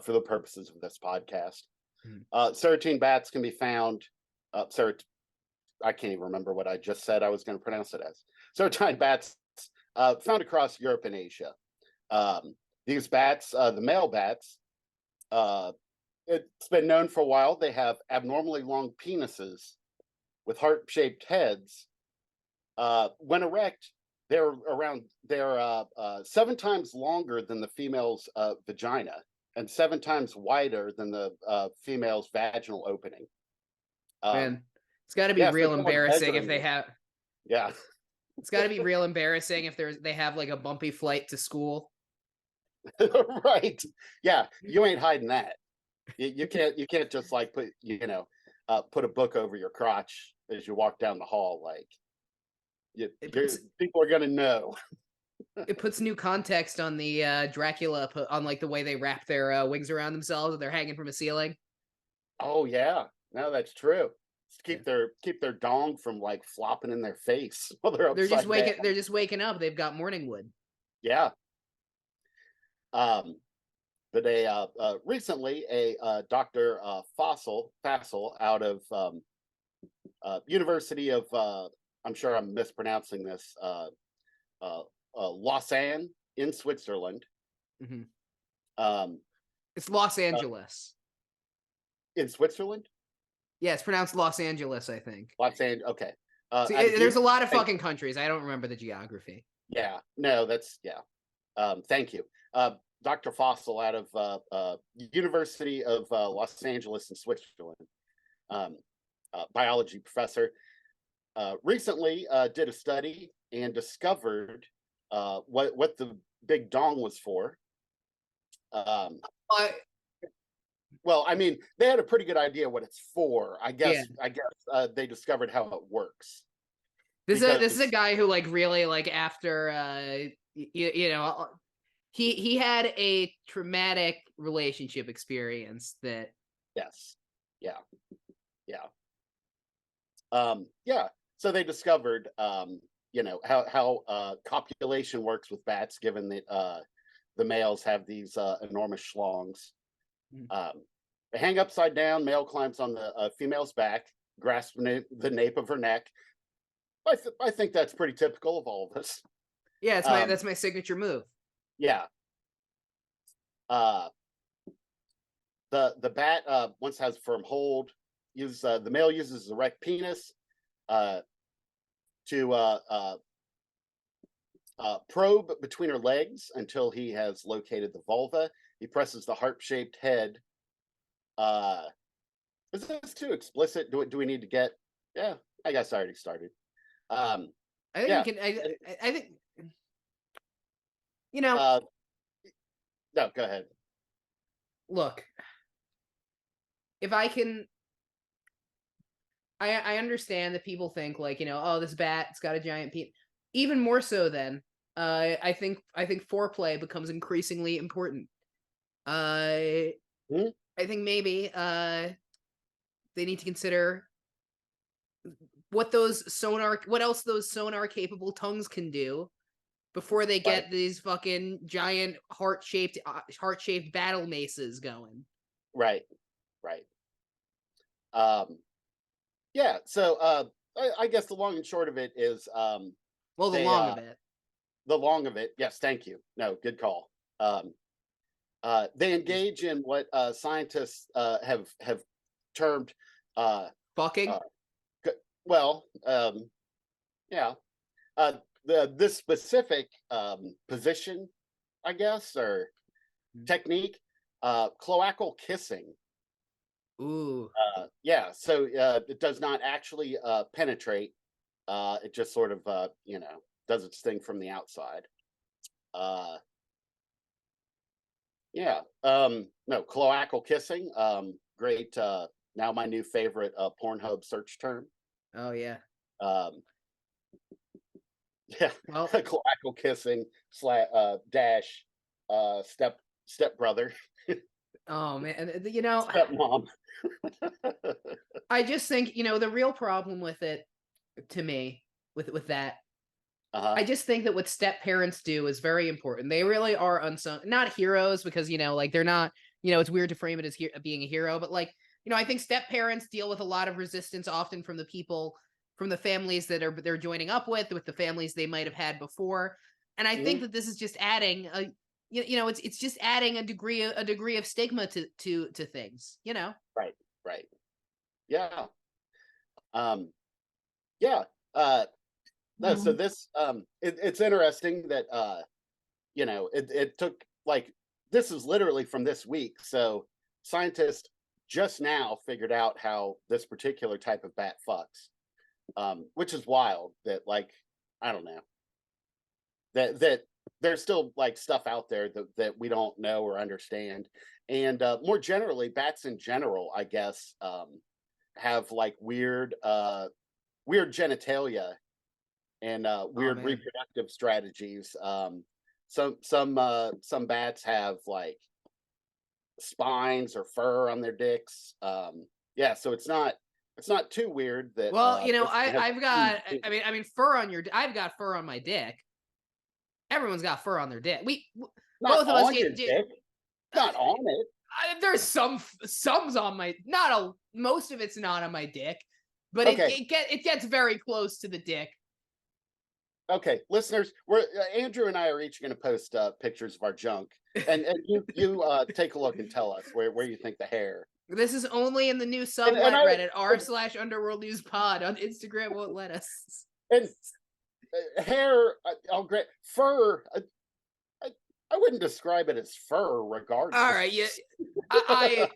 for the purposes of this podcast. Serotine bats can be found. I can't even remember what I just said I was going to pronounce it as. Serotine bats found across Europe and Asia. These bats, the male bats, it's been known for a while, they have abnormally long penises with heart-shaped heads. When erect, they're 7 times longer than the female's vagina and 7 times wider than the female's vaginal opening. Man, it's got to be real embarrassing if they have. Yeah, it's got to be real embarrassing if they have like a bumpy flight to school. Right. Yeah, you ain't hiding that. You can't just like put a book over your crotch as you walk down the hall. Like people are gonna know. It puts new context on the Dracula on like the way they wrap their wings around themselves and they're hanging from a ceiling. Oh yeah, no, that's true. Just Yeah. keep their dong from like flopping in their face while they're upside down. They're just waking up. They've got morning wood. Yeah. Um, but recently a Dr. Fassel out of University of I'm sure I'm mispronouncing this uh, Lausanne in Switzerland. Hmm. Um, It's Los uh, Angeles. in Switzerland, Yeah, it's pronounced Los Angeles, I think. Lausanne. Okay. See, Out of there's a lot of thank fucking countries. I don't remember the geography. Yeah, no, that's yeah. Thank you. Dr. Fossil out of University of Los Angeles in Switzerland, um, biology professor, recently did a study and discovered what the big dong was for. Um, Uh, well, I mean, they had a pretty good idea what it's for. yeah, I guess they discovered how it works this is a because guy who like really like after you know he had a traumatic relationship experience that yes, yeah, yeah. Yeah. So they discovered, how copulation works with bats, given that the males have these enormous schlongs. mm, Um, they hang upside down. Male climbs on the female's back, grasps the nape of her neck. I think that's pretty typical of all of us. yeah, Um, that's my signature move. yeah. Uh, the bat once has a firm hold. The male uses his erect penis uh, to probe between her legs until he has located the vulva. He presses the heart-shaped head. Uh, is this too explicit? Do we need to get? Yeah, I guess I already started. Um, I think we yeah. can. I think you know. Uh, no, go ahead. Look, if I can, I understand that people think like oh this bat it's got a giant penis. Even more so then, I think foreplay becomes increasingly important. Uh, Hmm? I think maybe they need to consider what else those sonar capable tongues can do before they Right, get these fucking giant heart shaped battle maces going. right, right. Um, yeah. So I guess the long and short of it is Well, the they long of it. the long of it. Yes, thank you. No, good call. They Is engage in what scientists have termed uh, fucking. uh, well, yeah, this specific position, I guess, or Mm. technique, cloacal kissing. Ooh. Yeah, so it does not actually penetrate. It just sort of, does its thing from the outside. Uh, yeah. No, cloacal kissing. Great. Now my new favorite Pornhub search term. Oh yeah. Um, yeah, Well, cloacal kissing dash step brother oh man, stepmom. I just think the real problem with it to me with that Uh-huh. I just think that what step parents do is very important. They really are unsung, not heroes, because like they're not. It's weird to frame it as being a hero, but like I think step parents deal with a lot of resistance, often from the people, from the families that they're joining up with the families they might have had before, and I think Mhm. that this is just adding a, it's just adding a degree of stigma to things. Right, right. Yeah. Um, yeah. Uh, no, so this it's interesting that it took like this is literally from this week. So scientists just now figured out how this particular type of bat fucks, which is wild. That like I don't know that there's still like stuff out there that we don't know or understand, and more generally, bats in general, I guess, have like weird genitalia and Oh weird man. reproductive strategies. Some bats have like spines or fur on their dicks. Yeah, so it's not too weird that Well, this thing has I've huge got dick. I mean fur on your I've got fur on my dick. Everyone's got fur on their dick. Not Both of us on your dick, not on it. there's some's on my not a most of it's not on my dick, but Okay, it gets very close to the dick. okay, listeners, we're Andrew and I are each going to post pictures of our junk, and you take a look and tell us where you think the hair. This is only in the new And sublet I Reddit r/Underworld News Pod on Instagram won't let us. and hair, I'll grant fur. I, I wouldn't describe it as fur, regardless. All right, yeah, I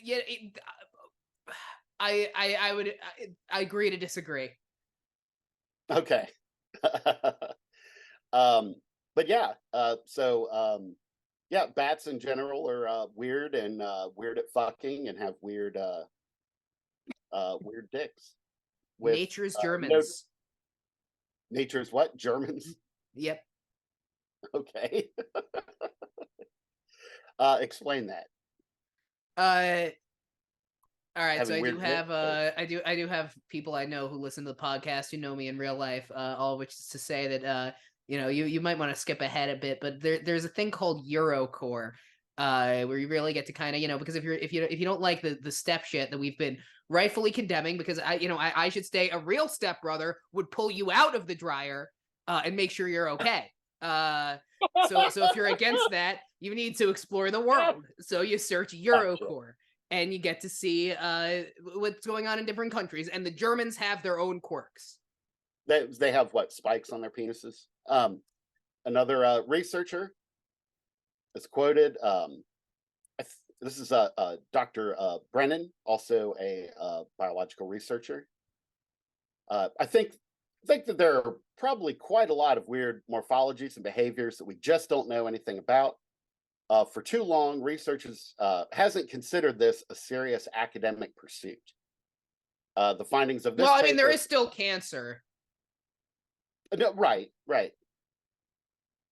yeah, I would I agree to disagree. Okay. um, but yeah, yeah, bats in general are weird and weird at fucking and have weird dicks with Nature's no Germans. nature's what Germans. Yep. Okay, explain that. Uh, all right. So Having I do weird dicks. have I do have people I know who listen to the podcast who know me in real life. All of which is to say that you might want to skip ahead a bit, but there's a thing called Eurocore. Where you really get to kind of because if you don't like the step shit that we've been rightfully condemning, because I should say a real stepbrother would pull you out of the dryer and make sure you're okay. So if you're against that, you need to explore the world. So you search Gotcha. Eurocore and you get to see what's going on in different countries. And the Germans have their own quirks. They have what, spikes on their penises. Another researcher is quoted. This is Dr. Brennan, also a biological researcher. I think that there are probably quite a lot of weird morphologies and behaviors that we just don't know anything about. For too long, researchers hasn't considered this a serious academic pursuit. The findings of this Well, I mean, there paper, is still cancer. no, right,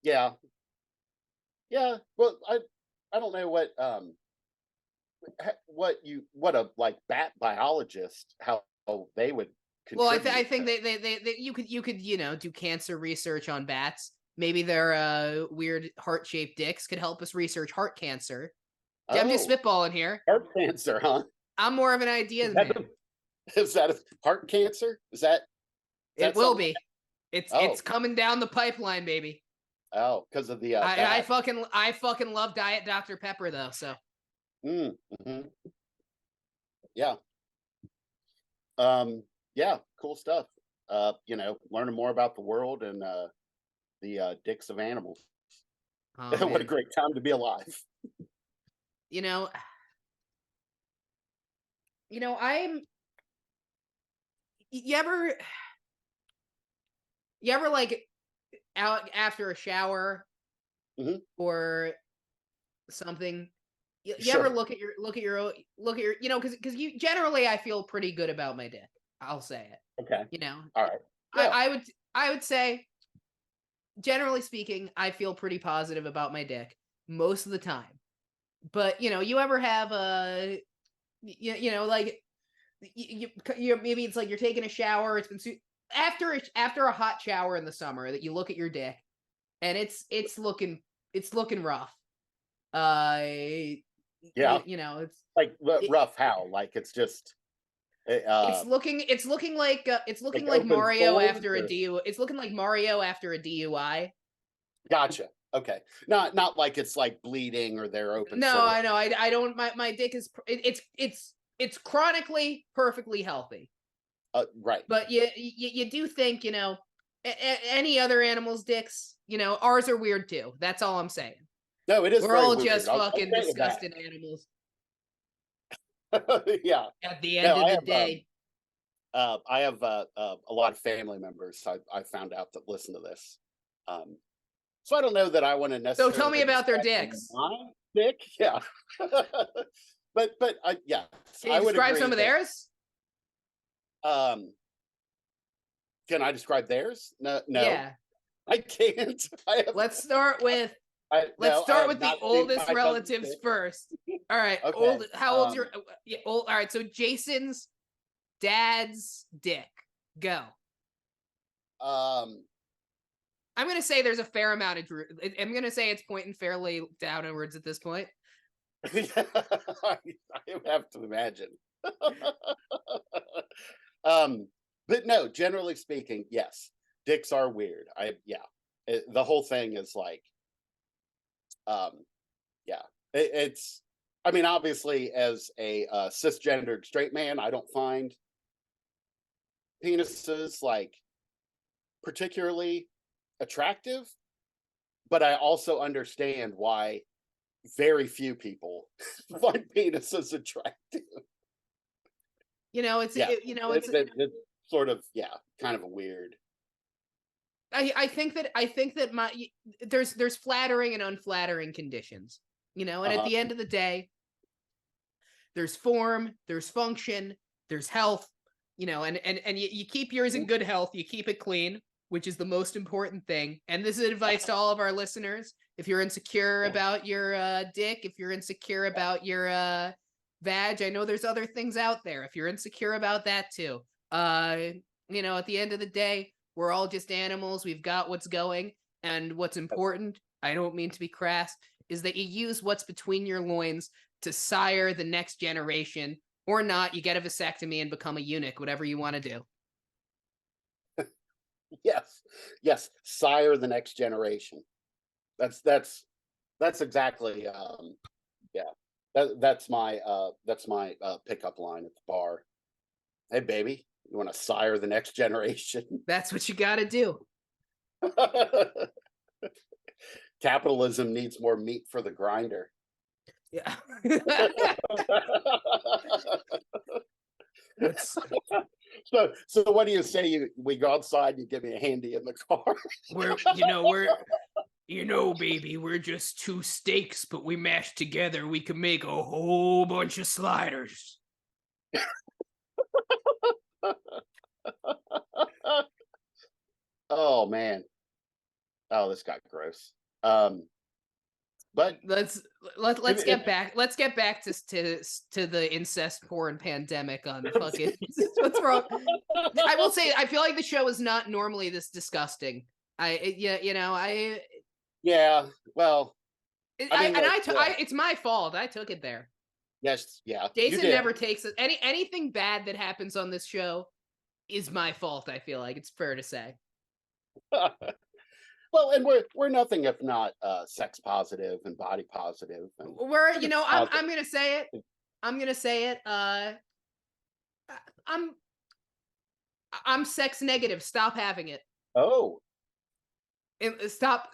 yeah, yeah. Well, I don't know what a like bat biologist how they would Well, I contribute think to. they you could do cancer research on bats. Maybe their weird heart-shaped dicks could help us research heart cancer. I'm just Oh, spitballing here. heart cancer, huh? I'm more of an Is ideas that, man. is that a heart cancer? Is It that will something? be. It's Oh, coming down the pipeline, baby. oh, because of the I bat. fucking love Diet Dr Pepper though. So Mhm. Yeah. Yeah, cool stuff. Learning more about the world and the dicks of animals. oh What a man, great time to be alive. you know I'm you ever like out after a shower Mhm. or something. You ever Sure. look at your because you generally I feel pretty good about my dick. I'll say it. Okay. You know, All right. I Yeah. I would say generally speaking I feel pretty positive about my dick most of the time. But you ever have a like maybe it's like you're taking a shower. It's been after a hot shower in the summer that you look at your dick and it's looking rough. Uh, Yeah. it's Like it, rough how? Like it's just it's looking like like open Mario sores after a or DUI. It's looking like Mario after a DUI. gotcha. Okay. Not like it's like bleeding or they're open No, sore. I know. I don't. My dick is it's chronically perfectly healthy. Right. But you do think any other animal's dicks. Ours are weird too. That's all I'm saying. No, it is We're very all weird. just I'll fucking say with that. disgusting animals Yeah. at the No, end of the day. I have a lot of family members I found out that listen to this. Um, so I don't know that I want to So tell me necessarily about their describe dicks. my dick. Yeah. but yeah, Can you I would describe agree some of that theirs? um Can I describe theirs? No, Yeah. I can't. Let's start with I have the not seen oldest my cousin's relatives dick. first. All right, Okay. how old's your yeah, old? All right, so Jason's dad's dick. Go. Um, I'm gonna say there's a fair amount of. I'm gonna say it's pointing fairly downwards at this point. I have to imagine. um, but no, generally speaking, yes, dicks are weird. The whole thing is like, um, yeah, it's. I mean, obviously, as a cisgendered straight man, I don't find penises like particularly attractive, but I also understand why very few people find penises attractive. Yeah, it's sort of kind of a weird. I think that there's flattering and unflattering conditions, and at Uh-huh. the end of the day, there's form, there's function, there's health, and you keep yours in good health, you keep it clean, which is the most important thing. And this is advice to all of our listeners. If you're insecure about your dick, if you're insecure about your vag, I know there's other things out there. If you're insecure about that too, at the end of the day, we're all just animals. We've got what's going, and what's important, I don't mean to be crass, is that you use what's between your loins to sire the next generation, or not. You get a vasectomy and become a eunuch, whatever you want to do. Yes, sire the next generation. That's exactly yeah. That's my pickup line at the bar. Hey baby, you want to sire the next generation? That's what you got to do. Capitalism needs more meat for the grinder. Yeah. So what do you say? We go outside. You give me a handy in the car. Baby, we're just two steaks, but we mashed together. We can make a whole bunch of sliders. Oh man. Oh, this got gross. But let's get back. Let's get back to the incest porn pandemic on fucking. What's wrong? I will say, I feel like the show is not normally this disgusting. Yeah. Well, it's my fault. I took it there. Yes. Yeah. Jason never takes it. Anything bad that happens on this show is my fault. I feel like it's fair to say. Well, and we're nothing if not sex positive and body positive. And I'm gonna say it. I'm sex negative. Stop having it. Oh. Stop,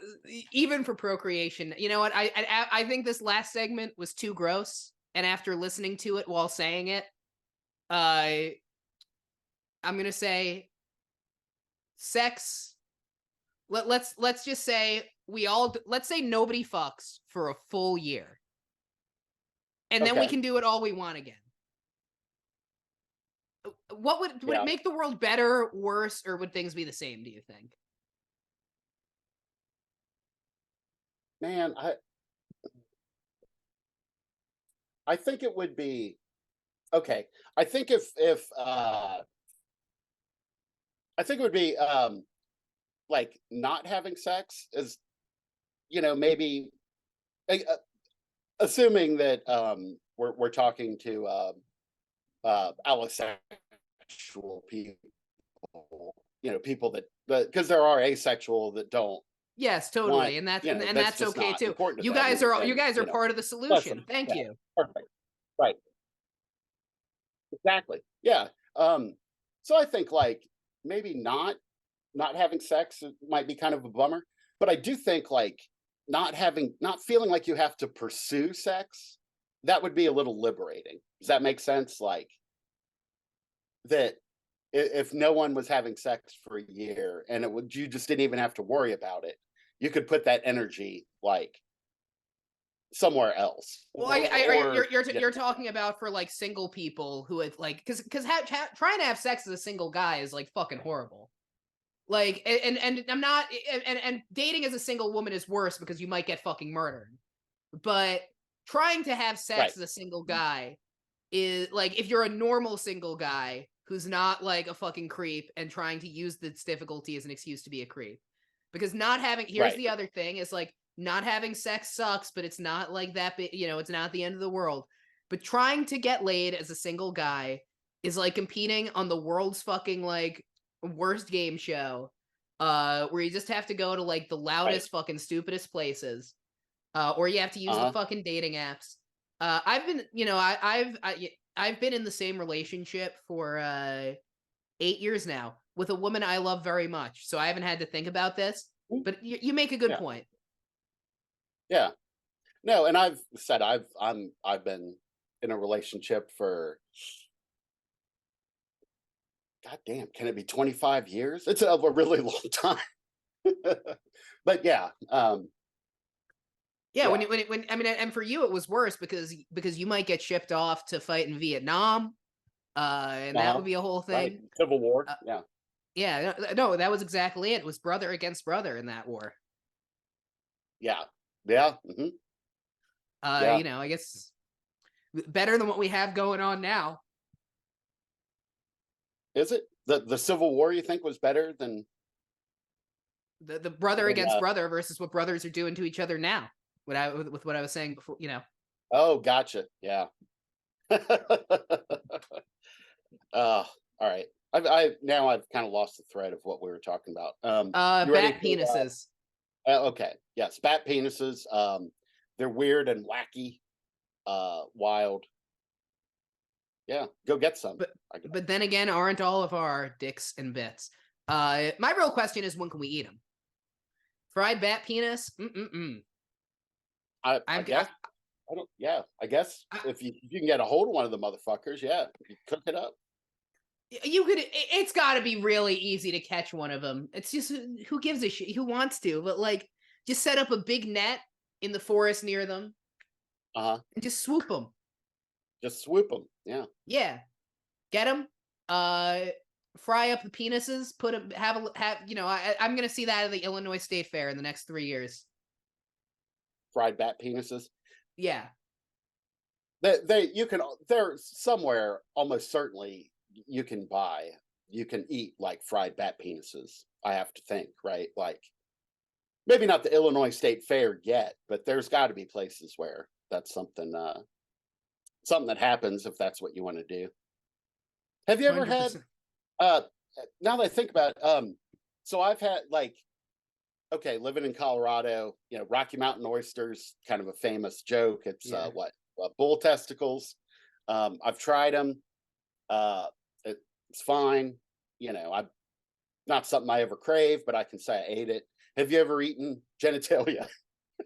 even for procreation. You know what? I think this last segment was too gross, and after listening to it while saying it, I'm gonna say sex. Let's just say let's say nobody fucks for a full year, and then we can do it all we want again. What would it make the world better, worse, or would things be the same, do you think? Man, I think it would be okay. I think if I think it would be like not having sex is maybe assuming that we're talking to allosexual people, people that because there are asexual that don't. Yes, totally, and that's okay too. You guys are part of the solution. Thank you. Perfect. Right. Exactly. Yeah. So I think like maybe not having sex might be kind of a bummer, but I do think like not feeling like you have to pursue sex, that would be a little liberating. Does that make sense? Like that if no one was having sex for a year and you just didn't even have to worry about it, you could put that energy like somewhere else. Well, you're talking about for like single people who had like because trying to have sex as a single guy is like fucking horrible. Like, and I'm not, and dating as a single woman is worse because you might get fucking murdered. But trying to have Right. sex as a single guy is like, if you're a normal single guy who's not like a fucking creep and trying to use this difficulty as an excuse to be a creep. Because not having, here's Right. the other thing, is like, not having sex sucks, but it's not like that, it's not the end of the world. But trying to get laid as a single guy is like competing on the world's fucking like worst game show, where you just have to go to like the Right. loudest fucking stupidest places, or you have to use the Uh-huh. fucking dating apps. I've been, I've been in the same relationship for 8 years now with a woman I love very much, so I haven't had to think about this. Mm, But you make a good yeah. point. Yeah. No, and I've said I've been in a relationship for, god damn, can it be 25 years? It's a really long time. But yeah, Yeah, yeah. when I mean, and for you it was worse because you might get shipped off to fight in Vietnam, and that Uh-huh. would be a whole Right. thing. Civil War. Uh, Yeah. yeah, no, that was exactly it. It was brother against brother in that war. Yeah. Yeah. Yeah. I guess better than what we have going on now. Is it the Civil War? You think was better than The brother than? against brother versus what brothers are doing to each other now. With what I was saying before. Oh, gotcha. Yeah. All right. I now I've kind of lost the thread of what we were talking about. You ready Bat for? penises. Okay. Yes, bat penises. They're weird and wacky, wild. Yeah, go get some. But I guess. but then again, aren't all of our dicks and bits? My real question is, when can we eat them? Fried bat penis? Mm-mm-mm. I I'm guess. I don't. Yeah, I guess I, if you can get a hold of one of the motherfuckers, yeah, you cook it up. you could. It's got to be really easy to catch one of them. It's just, who gives a shit? Who wants to? But like, just set up a big net in the forest near them Uh huh. and just swoop them. Just swoop them. Yeah. Yeah, get them. Uh, Fry up the penises. Put them. Have. I'm gonna see that at the Illinois State Fair in the next 3 years. Fried bat penises. Yeah. They you can they're somewhere almost certainly you can buy you can eat like fried bat penises. I have to think, right? Like maybe not the Illinois State Fair yet, but there's got to be places where that's something that happens if that's what you want to do. Have you ever had 100%. uh now that I think about it, so I've had like okay, living in Colorado, Rocky Mountain oysters, kind of a famous joke. It's Yeah. bull testicles. I've tried them. Uh, it's fine. I'm not something I ever crave, but I can say I ate it. Have you ever eaten genitalia?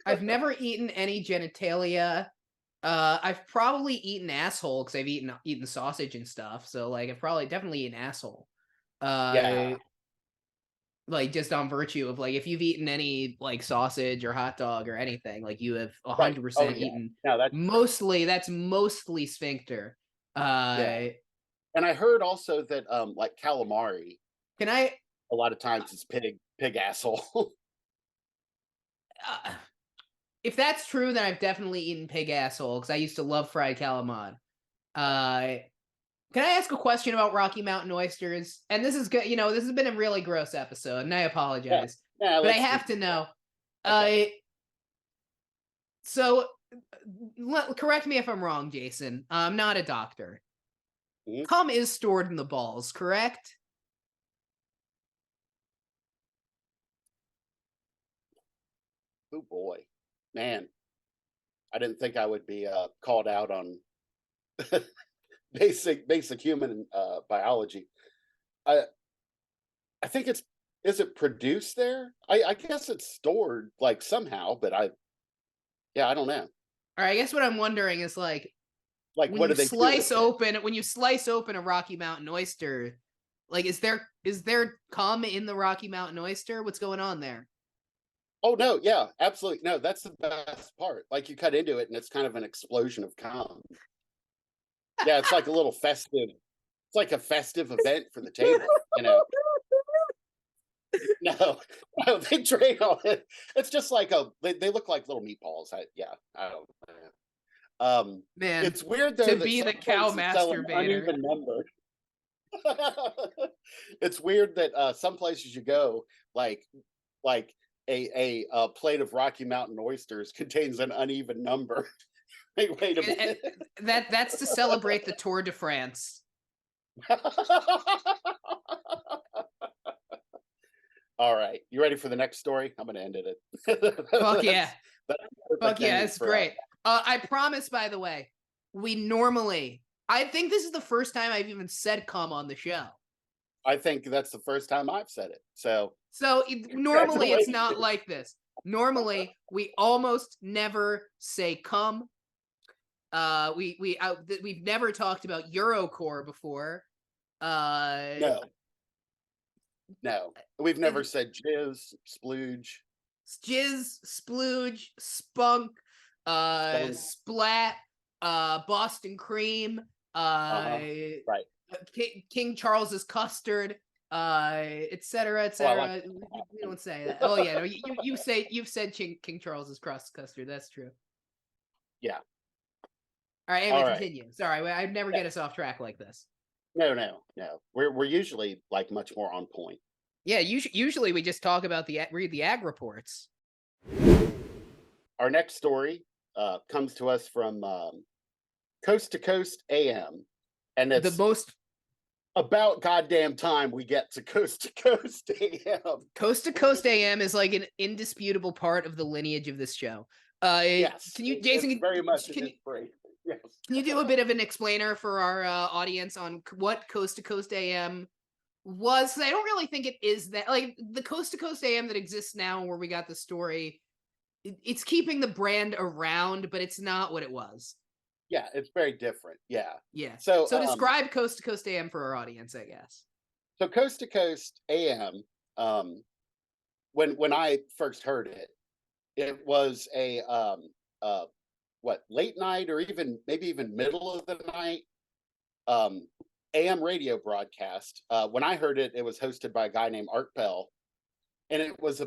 I've never eaten any genitalia. I've probably eaten asshole because I've eaten sausage and stuff. So like, I've probably definitely eaten asshole. Uh, Yeah. like, just on virtue of like, if you've eaten any like sausage or hot dog or anything, like, you have Right. Oh 100% yeah. eaten. No, that's true. Mostly, that's mostly sphincter. Yeah. Uh, And I heard also that like calamari, can I? a lot of times it's pig asshole. Uh, if that's true, then I've definitely eaten pig asshole because I used to love fried calamari. Uh, Can I ask a question about Rocky Mountain oysters? And this is good. This has been a really gross episode, and I Yeah. apologize, Yeah. but I Let's have just to know. okay. Uh, so correct me if I'm wrong, Jason. I'm not a doctor. Mhm. Cum is stored in the balls, correct? Oh boy, man. I didn't think I would be called out on basic human biology. I I think it's is it produced there? I guess it's stored like somehow, but I don't know. Or I guess what I'm wondering is like, Like what do they do with it? when you slice open a Rocky Mountain oyster, like, is there cum in the Rocky Mountain oyster? What's going on there? Oh no, yeah, absolutely. No, that's the best part. Like you cut into it and it's kind of an explosion of cum. Yeah, it's like a little festive. It's like a festive event for the table. No, no, they drain all it. It's just like they look like little meatballs. I don't know. Man, It's weird though to that be some the cow places sell an masturbator. uneven number. It's weird that some places you go, like like a plate of Rocky Mountain oysters contains an uneven number. Wait a And minute. that's to celebrate the Tour de France. All right, you ready for the next story? I'm gonna end it. Fuck yeah. That's a Fuck perfect yeah, ending it's for great. I promise, by the way, I think this is the first time I've even said "come" on the show. I think that's the first time I've said it. So So normally it's not congratulations. like this. Normally we almost never say "come." We've never talked about Eurocore before. Uh, No, no, we've never it- said jizz, splooge, Jizz, splooge, spunk, spunk. splat, Boston cream, uh, Right. King Charles's custard, etc., Oh, I like. etc. We don't say that. Oh yeah, no, you've said King Charles's custard. That's true. Yeah. All right, anyway, All right. continue. Sorry, I'd never Yeah. get us off track like this. No, no, no. We're usually like much more on point. Yeah, usually we just talk about read the ag reports. Our next story comes to us from Coast to Coast AM, and The it's most about goddamn time we get to Coast to Coast AM. Coast to Coast AM is like an indisputable part of the lineage of this show. Yes, Can you, it's Jason? very much an Can you inspiration. Yes. can you do a bit of an explainer for our audience on what Coast to Coast AM was? 'Cause I don't really think it is that like the Coast to Coast AM that exists now, where we got the story. It's keeping the brand around, but it's not what it was. Yeah, it's very different. Yeah. Yeah. So So describe Coast to Coast AM for our audience, I guess. so Coast to Coast AM, um, when I first heard it, it was a what, late night or even maybe even middle of the night um AM radio broadcast. When I heard it, it was hosted by a guy named Art Bell, and um it was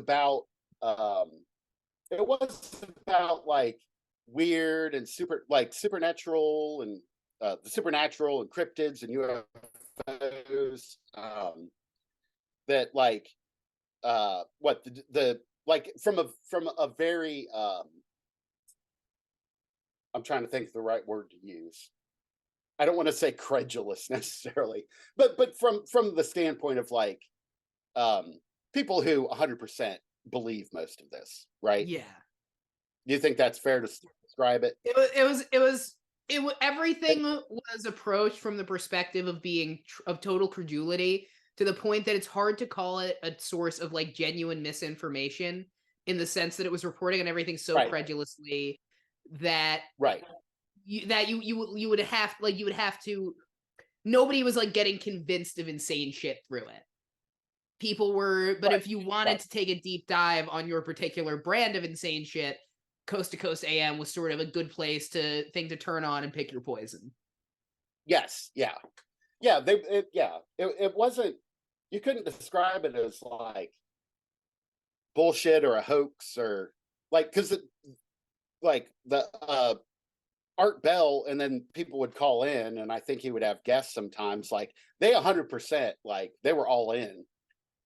about like weird and supernatural and the supernatural and cryptids and UFOs, that like what the like from a very I'm trying to think of the right word to use. I don't want to say credulous necessarily, but from the standpoint of like um people who 100% believe most of this, right? Yeah. Do you think that's fair to describe it? Everything was approached from the perspective of being of total credulity, to the point that it's hard to call it a source of like genuine misinformation, in the sense that it was reporting on everything so Right, credulously that right, you would have to, nobody was like getting convinced of insane shit through it. People were, but right, if you wanted right. to take a deep dive on your particular brand of insane shit, Coast to Coast AM was sort of a good place to turn on and pick your poison. Yes, yeah, it wasn't. You couldn't describe it as like bullshit or a hoax or like because like the Art Bell, and then people would call in, and I think he would have guests sometimes. Like they 100% like they were all in.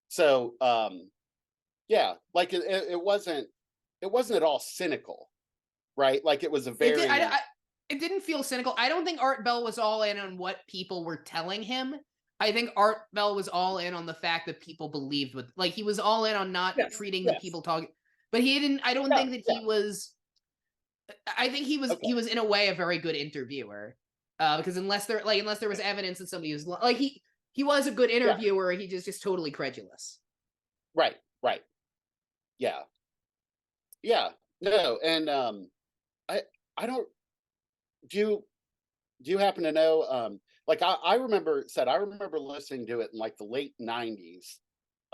So yeah, like it wasn't at all cynical, right? Like it was a It did. very It didn't feel cynical. I don't think Art Bell was all in on what people were telling him. I think Art Bell was all in on the fact that people believed with, like, he was all in on not yes, treating the yes, people talking. But he didn't. I don't yeah, think that yeah, he was. I think he okay, was in a way a very good interviewer. Because unless there was evidence that somebody was like he was a good yeah, interviewer. He just totally credulous. right, right, yeah, yeah, no, and I I don't do you do you happen to know like I remember listening to it in like the late 90s,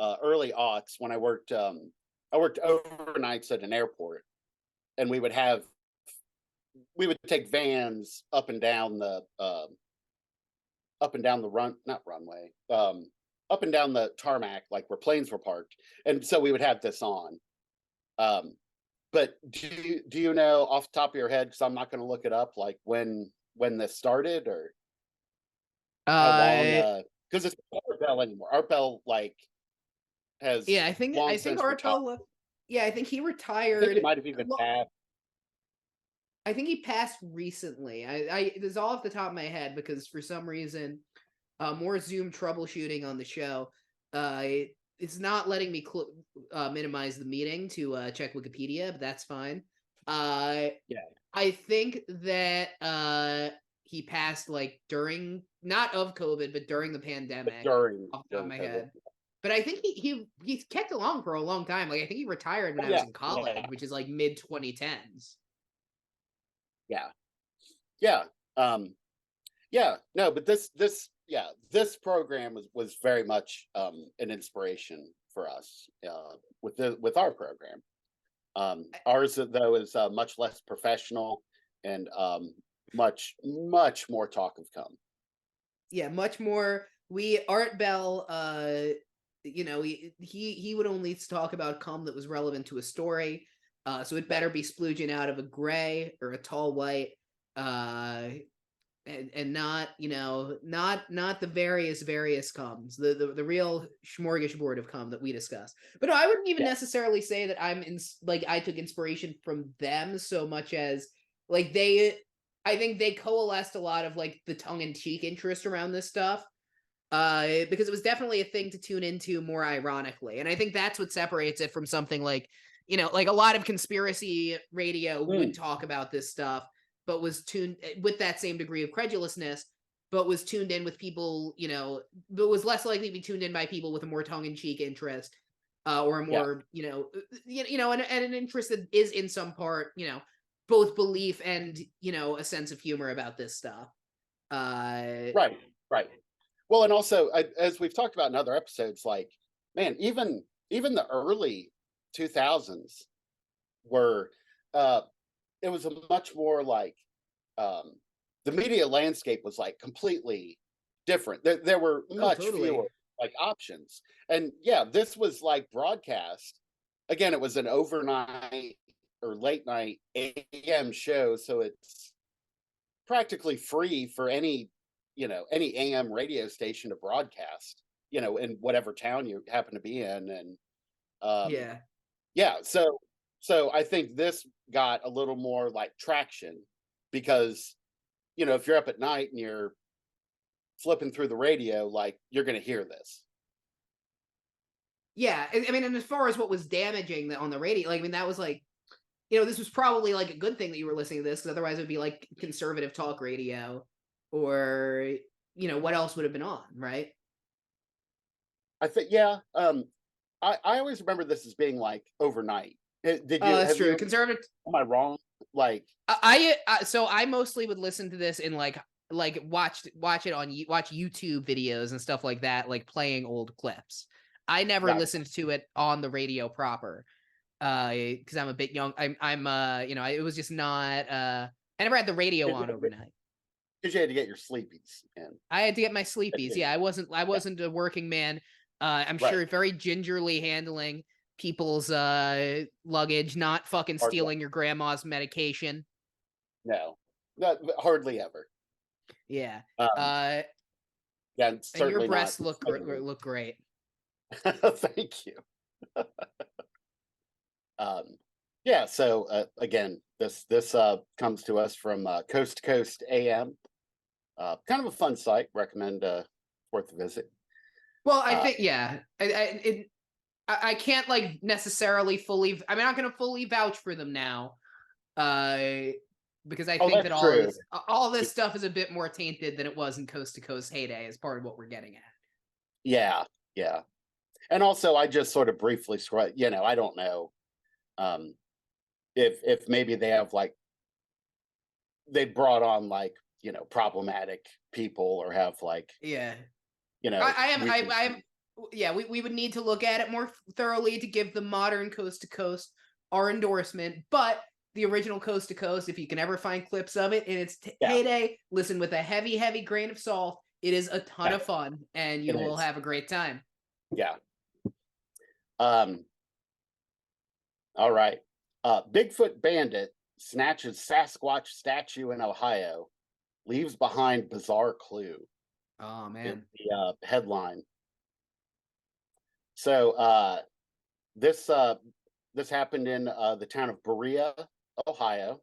early aughts when I worked overnights at an airport, and we would take vans up and down the up and down the run not runway up and down the tarmac, like where planes were parked, and so we would have this on. But do you know off the top of your head? Because I'm not going to look it up. Like when this started or how long? Uh, Because it's not Art Bell anymore. Art Bell like has yeah, long I think since retired. Artella. Yeah, I think he I think he retired. might have even passed. I think he passed recently. This is all off the top of my head because for some reason, more Zoom troubleshooting on the show. It's not letting me minimize the meeting to check Wikipedia, but that's fine. Yeah, I think that he passed like during, not of COVID, but during the pandemic. Off the top of during my COVID. head. But I think he's kept along for a long time. Like I think he retired when Oh, I was yeah, in college, which is like mid 2010s. yeah, yeah, yeah. No, but this program was very much an inspiration for us with our program. Ours though is much less professional and much more talk of come. Yeah, much more. We Art Bell, he would only talk about cum that was relevant to a story. So it better be splooging out of a gray or a tall white, uh, and not not the various cums, the real smorgasbord of cum that we discuss. But no, I wouldn't even Yeah. necessarily say that like I took inspiration from them so much as like they. I think they coalesced a lot of like the tongue-in-cheek interest around this stuff. Because it was definitely a thing to tune into more ironically. And I think that's what separates it from something like, like a lot of conspiracy radio would Mm, talk about this stuff, but was tuned with that same degree of credulousness, but was tuned in with people, but was less likely to be tuned in by people with a more tongue-in-cheek interest, or a yeah. more, and an interest that is in some part, both belief and, a sense of humor about this stuff. Right. Right. Well, and also as we've talked about in other episodes, like man, even the early 2000s were uh it was a much more like um the media landscape was like completely different. There were Oh, much fewer totally. like options. And yeah, this was like broadcast. Again, it was an overnight or late night AM show, so it's practically free for any AM radio station to broadcast, in whatever town you happen to be in. And um Yeah. yeah, so I think this got a little more like traction because if you're up at night and you're flipping through the radio, like you're going to hear this. Yeah, I mean, and as far as what was damaging on the radio, like, I mean, that was like, this was probably like a good thing that you were listening to this, because otherwise it would be like conservative talk radio, or what else would have been on, right? I think yeah. I always remember this as being like overnight. Did Oh, you that's have true. you Conservative. am I wrong? Like So I mostly would listen to this in like watch it on watch YouTube videos and stuff like that, like playing old clips. I never gotcha. listened to it on the radio proper, because I'm a bit young. I'm it was just not. I never had the radio on overnight. Because you had to get your sleepies in. I had to get my sleepies. Yeah, I Yeah, wasn't a working man. I'm right. sure very gingerly handling people's luggage, not fucking Hardly, stealing your grandma's medication. no, not hardly ever. Yeah. Um, Uh, yeah, and and your certainly not. breasts look great. Thank you. Um, yeah. So again, this comes to us from Coast to Coast AM. Kind of a fun site. Recommend worth a visit. Well, I Uh, think yeah. I can't like necessarily fully. I'm not going to fully vouch for them now, uh, because I oh, think that that's true. all this stuff is a bit more tainted than it was in Coast to Coast heyday. Is part of what we're getting at. Yeah, yeah. And also, I just sort of briefly scroll. I don't know um, if maybe they have like they brought on like problematic people or have like Yeah, you know I am. Yeah, we would need to look at it more thoroughly to give the modern Coast to Coast our endorsement. But the original Coast to Coast, if you can ever find clips of it in its yeah, heyday, listen with a heavy grain of salt. It is a ton of fun, and you It will is. have a great time. Yeah. All right. Bigfoot bandit snatches Sasquatch statue in Ohio, leaves behind bizarre clue. Oh Is man. the headline. So this this happened in the town of Berea, Ohio,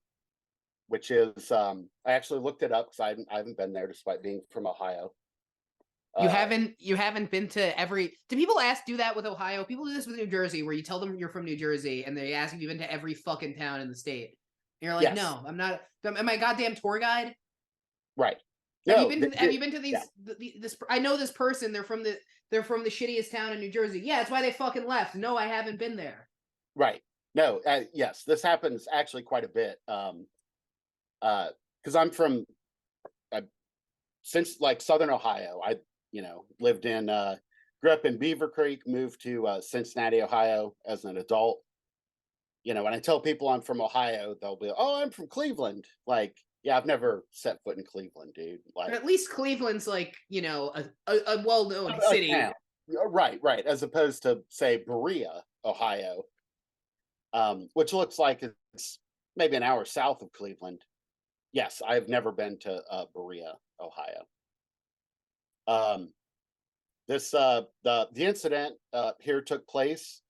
which is I actually looked it up because I haven't been there despite being from Ohio. You Uh, haven't been to every. Do people do that with Ohio? People do this with New Jersey, where you tell them you're from New Jersey, and they ask if you've been to every fucking town in the state. And you're like, yes, no, I'm not. Am I a goddamn tour guide? right. Have you No, been? Have you been to yeah, this? I know this person. They're from the shittiest town in New Jersey. Yeah, that's why they fucking left. No, I haven't been there. right. No, yes, this happens actually quite a bit. Because I'm from since like Southern Ohio. I lived in grew up in Beaver Creek, moved to Cincinnati, Ohio as an adult. When I tell people I'm from Ohio, they'll be, "Oh, I'm from Cleveland." Like, yeah, I've never set foot in Cleveland, dude. But Like, at least Cleveland's like a well known a city. town. Right, right. As opposed to say Berea, Ohio, which looks like it's maybe an hour south of Cleveland. Yes, I've never been to Berea, Ohio. Um, this the incident here took place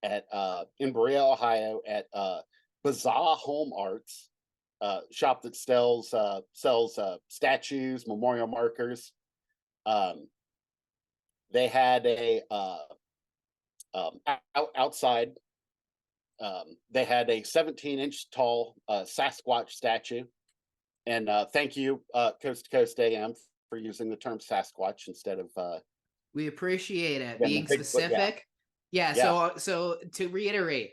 at in Berea, Ohio, at Bazaar Home Arts, shop that sells statues, memorial markers. Um, they had a outside. They had a 17-inch tall Sasquatch statue, and thank you, Coast to Coast AM, for using the term Sasquatch instead of We appreciate it the being Bigfoot. Yeah, specific. Yeah. yeah, So to reiterate,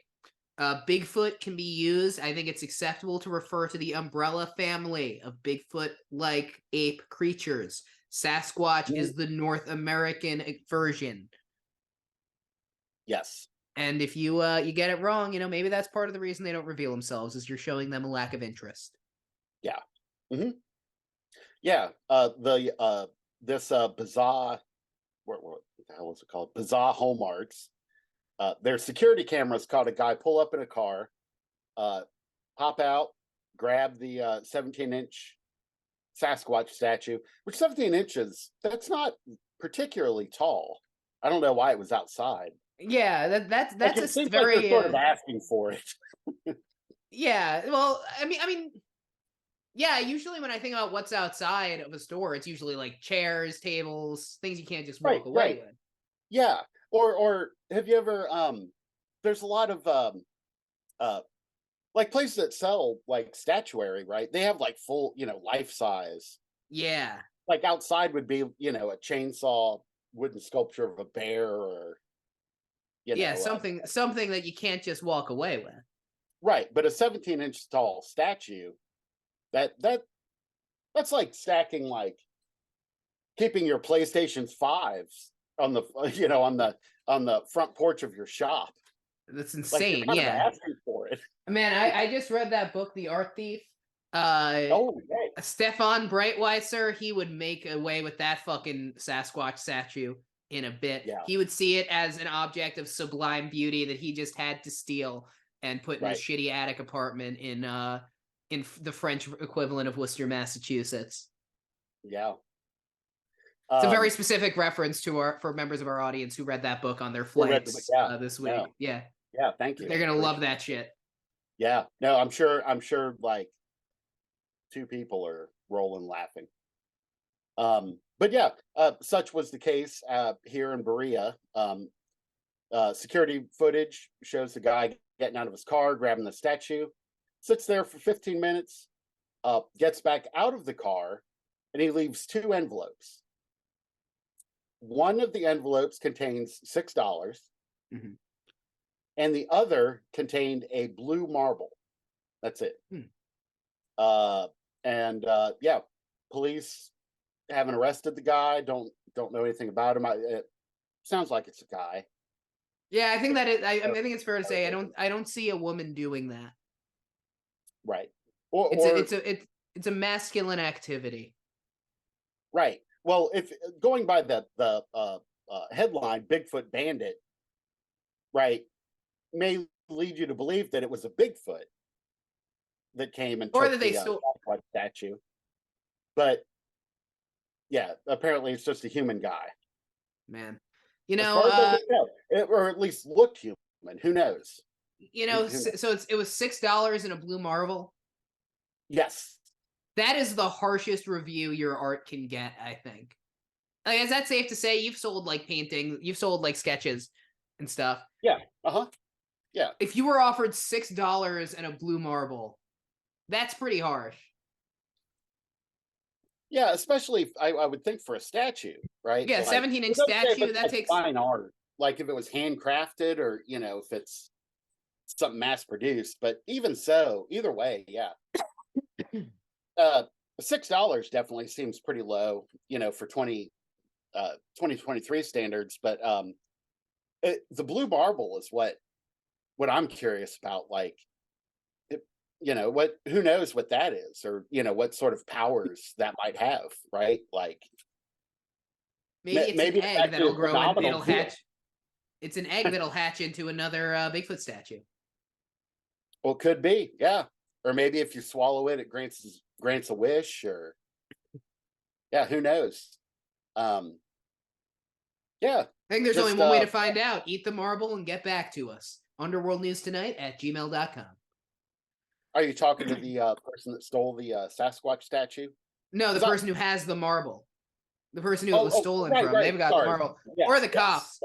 Bigfoot can be used. I think it's acceptable to refer to the umbrella family of Bigfoot-like ape creatures. Sasquatch mm, is the North American version. yes, And if you get it wrong, maybe that's part of the reason they don't reveal themselves is you're showing them a lack of interest. yeah, hmm yeah. The this bizarre what the hell is it called? Bazaar Home Arts. Their security cameras caught a guy pull up in a car, uh, pop out, grab the 17-inch Sasquatch statue, which 17 inches, that's not particularly tall. I don't know why it was outside. Yeah, Like, that's it a seems like they're very sort of asking for it. yeah. Well, I mean, yeah. Usually when I think about what's outside of a store, it's usually like chairs, tables, things you can't just Right, walk away right. with. Yeah. Or have you ever there's a lot of uh like places that sell like statuary, right? They have like full, life size. Yeah, Like outside would be, a chainsaw wooden sculpture of a bear or, you yeah. know, Something that you can't just walk away with. right. But a 17-inch tall statue, that's like stacking, like keeping your PlayStation 5s on the, on the front porch of your shop. That's Like, you're insane. kind of Yeah, asking for it. man. I just read that book, The Art Thief. Uh, Oh, right. Stefan Breitweiser, he would make away with that fucking Sasquatch statue in a bit. Yeah, He would see it as an object of sublime beauty that he just had to steal and put in his right. shitty attic apartment in the French equivalent of Worcester, Massachusetts. Yeah. It's a very Um, specific reference for members of our audience who read that book on their we read the book. flights Yeah. this No. week. Yeah, Yeah. Thank you. they're gonna love Appreciate that it. shit. Yeah. No, I'm sure like two people are rolling laughing. But yeah, such was the case here in Berea. Security footage shows the guy getting out of his car, grabbing the statue, sits there for 15 minutes, gets back out of the car, and he leaves two envelopes. One of the envelopes contains $6, Mm-hmm. and the other contained a blue marble. That's it. Hmm. And yeah, police haven't arrested the guy. Don't know anything about him. It sounds like it's a guy. Yeah, I think that I Uh, mean, I think it's fair to say I don't see a woman doing that. right. Or It's or it's a masculine activity. right. well, if going by the headline, Bigfoot Bandit, right, may lead you to believe that it was a Bigfoot that came and Or took that they the still, Sasquatch statue. But yeah, apparently it's just a human guy, man, as far as I can tell, or at least looked human. Who knows? Who knows? so it was $6 in a blue marble. Yes. That is the harshest review your art can get, I think. Like, is that safe to say? You've sold like painting, you've sold like sketches and stuff. Yeah. Uh-huh. Yeah. If you were offered $6 and a blue marble, that's pretty harsh. Yeah, especially I would think for a statue, right? Yeah, Like, 17-inch it doesn't say if statue, it's that like takes. fine art, like if it was handcrafted or if it's something mass produced. But even so, either way, yeah. Uh $6 definitely seems pretty low, for 2023 standards. But the blue marble is what I'm curious about. Like, what who knows what that is, or what sort of powers that might have, right? Like, Maybe it's an maybe it's egg actually that'll a grow and phenomenal it'll deal. hatch. It's an egg that'll hatch into another Bigfoot statue. Well, could be, yeah. Or maybe if you swallow it, it grants a wish, or yeah, who knows? Um, yeah, I think there's only just one way to find out. Eat the marble and get back to us. Underworld News Tonight at gmail.com. are you talking to the person that stole the Sasquatch statue? No, the 'Cause person who has the marble. The person who it was oh, stolen right, from. right. They've got the Sorry. marble. Or Yes, the yes. cops.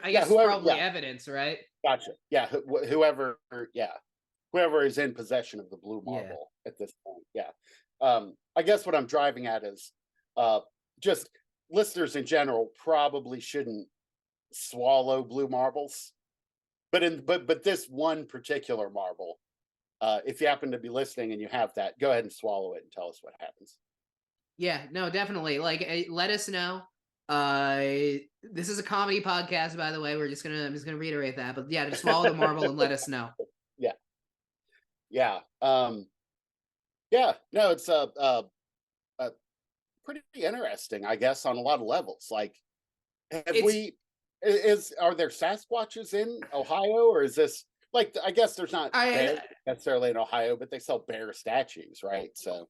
I Yeah, guess it's whoever. probably Yeah, evidence, right? gotcha. Yeah, whoever. Yeah, whoever is in possession of the blue Yeah. marble at this point. Yeah. I guess what I'm driving at is, uh, just listeners in general probably shouldn't swallow blue marbles, but this one particular marble, if you happen to be listening and you have that, go ahead and swallow it and tell us what happens. Yeah, no, definitely. Like, let us know. This is a comedy podcast, by the way. I'm just gonna reiterate that. But yeah, just swallow the marble and let us know. Yeah, yeah, yeah. No, it's pretty interesting, I guess, on a lot of levels. Like, have It's we? Are there Sasquatches in Ohio, or is this like? I guess there's not bears I necessarily in Ohio, but they sell bear statues, right? So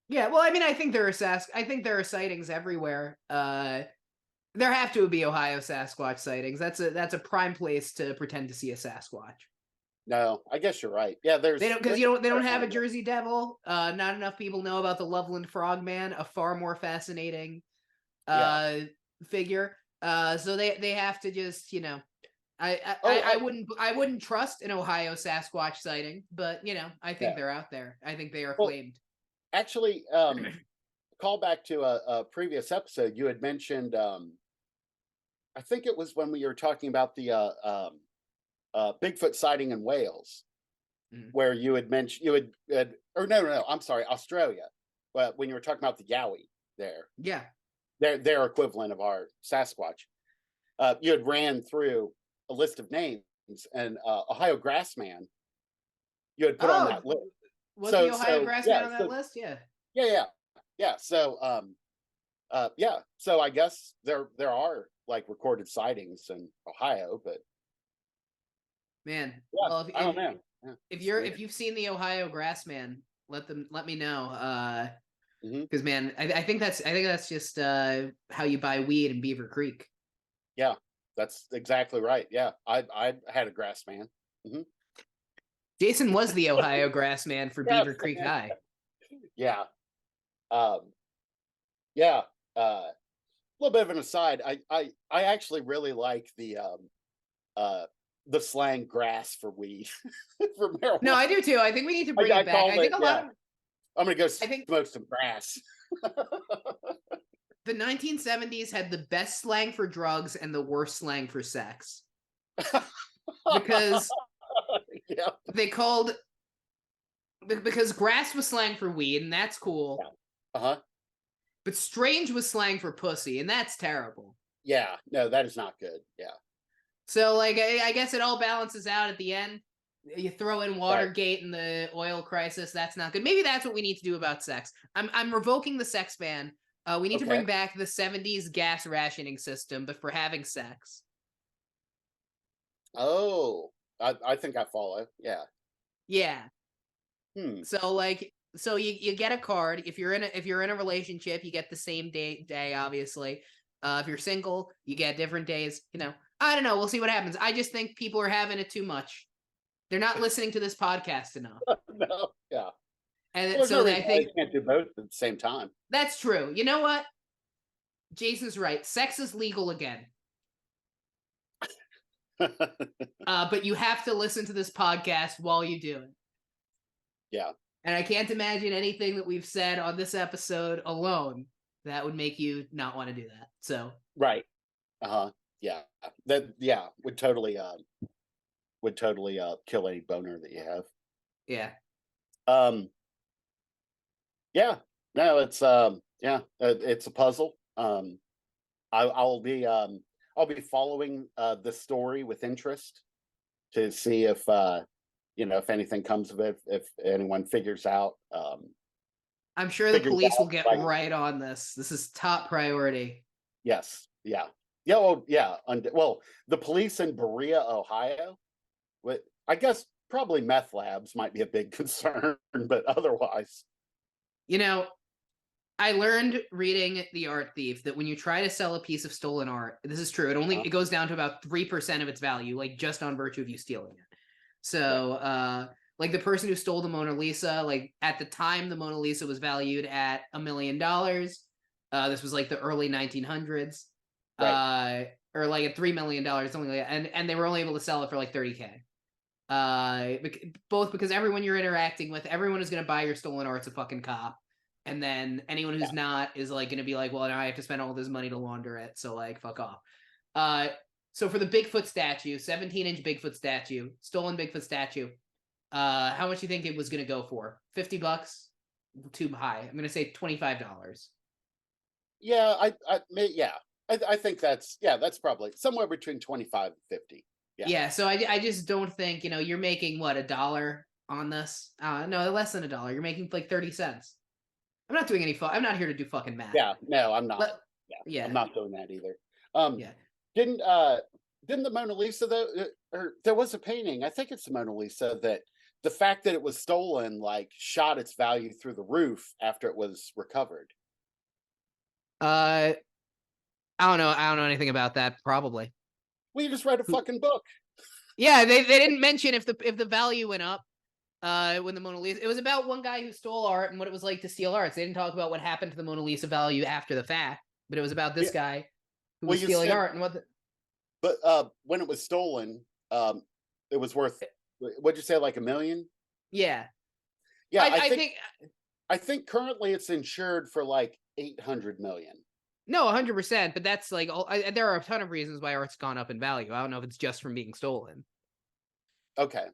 Yeah, well, I mean, I think there are I think there are sightings everywhere. There have to be Ohio Sasquatch sightings. That's a prime place to pretend to see a Sasquatch. no, I guess you're right. Yeah, They don't there's they don't have a Jersey Devil. Not enough people know about the Loveland Frogman, a far more fascinating yeah. figure. So they have to just Oh, I wouldn't trust an Ohio Sasquatch sighting, but I think yeah. they're out there. I think they are Well, claimed. actually, call back to a previous episode. You had mentioned, I think it was when we were talking about the Bigfoot sighting in Wales, Mhm. where you had mentioned or no, I'm sorry, Australia. But when you were talking about the Yowie there, Yeah. their equivalent of our Sasquatch, you had ran through a list of names, and Ohio Grassman you had put on Oh, that list. was the So Ohio Grassman yeah, on that list? Yeah. yeah, yeah, yeah. So yeah. So I guess there are like recorded sightings in Ohio, but Man, yeah, well, I don't know. Yeah, it's if weird. you've seen the Ohio Grassman, let me know. Hmm. Because man, I think that's just how you buy weed in Beaver Creek. Yeah, that's exactly right. Yeah, I had a grass man. Hmm. Jason was the Ohio Grassman for Grass Beaver Creek man. High. Yeah. Um, yeah. A little bit of an aside. I actually really like uh the slang grass for weed for No, marijuana. I do too. I think we need to bring I it back. called I think it. a lot Yeah, of I'm gonna go I think smoke some grass. the 1970s had the best slang for drugs and the worst slang for sex. Because Yeah. they called because grass was slang for weed, and that's cool. Uh-huh. But strange was slang for pussy, and that's terrible. Yeah. No, that is not good. Yeah. So, like, I guess it all balances out at the end. You throw in Right. Watergate and the oil crisis. That's not good. Maybe that's what we need to do about sex. I'm revoking the sex ban. We need to Okay. bring back the 70s gas rationing system, but for having sex. Oh, I think I follow. Yeah. Yeah. Hmm. So like so you get a card. If you're in a relationship, you get the same day, obviously. If you're single, you get different days. You know, I don't know. We'll see what happens. I just think people are having it too much. They're not listening to this podcast enough. No. Yeah. And Well, there's no so I reason why think you can't do both at the same time. that's true. You know what? Jason's right. Sex is legal again. But you have to listen to this podcast while you do it. Yeah. And I can't imagine anything that we've said on this episode alone that would make you not want to do that. So Right. Uh-huh. Yeah. That would totally kill any boner that you have. yeah. Um yeah. No, it's yeah, it's a puzzle. I'll be following the story with interest to see if if anything comes of it, if anyone I'm sure the figures police will out get like right on this. This is top priority. yes, yeah. Yeah, well, yeah. Well, the police in Berea, Ohio, I guess probably meth labs might be a big concern, but otherwise, You know, I learned reading The Art Thief that when you try to sell a piece of stolen art, this is true. It goes down to about 3% of its value, like just on virtue of you stealing it. right. So, like the person who stole the Mona Lisa, like at the time the Mona Lisa was valued at $1 million. This was like the early 1900s, Right. or like at $3 million, something like that, and they were only able to sell it for like 30K. Both because everyone you're interacting with, everyone who's gonna buy your stolen art's a fucking cop, and then anyone Yeah. who's not is like gonna be like, well, now I have to spend all this money to launder it, so like, fuck off. Uh, so for the Bigfoot statue, 17-inch Bigfoot statue, stolen Bigfoot statue, how much do you think it was gonna go for? $50? Too high. I'm gonna say $25. Yeah, yeah. I think that's probably somewhere between 25 and 50. Yeah. Yeah, so I just don't think, you're making what, $1 on this? No, less than $1. You're making like 30 cents. I'm not doing I'm not here to do fucking math. Yeah, no, I'm not. Let, Yeah, I'm yeah, not doing that either. Um, yeah. didn't uh, didn't the Mona Lisa though? Or there was a painting. I think it's the Mona Lisa that the fact that it was stolen like shot its value through the roof after it was recovered. Uh, I don't know. I don't know anything about that. Probably. Well, you just read a fucking book. Yeah, they didn't mention if the value went up. When the Mona Lisa, it was about one guy who stole art and what it was like to steal art. They didn't talk about what happened to the Mona Lisa value after the fact, but it was about this Yeah. guy who Well, was you stealing said, art and what. but when it was stolen, it was worth. What'd you say? Like $1 million? Yeah, Yeah, I think I think currently it's insured for like 800 million. no, 100%. But that's like there are a ton of reasons why art's gone up in value. I don't know if it's just from being stolen. Okay,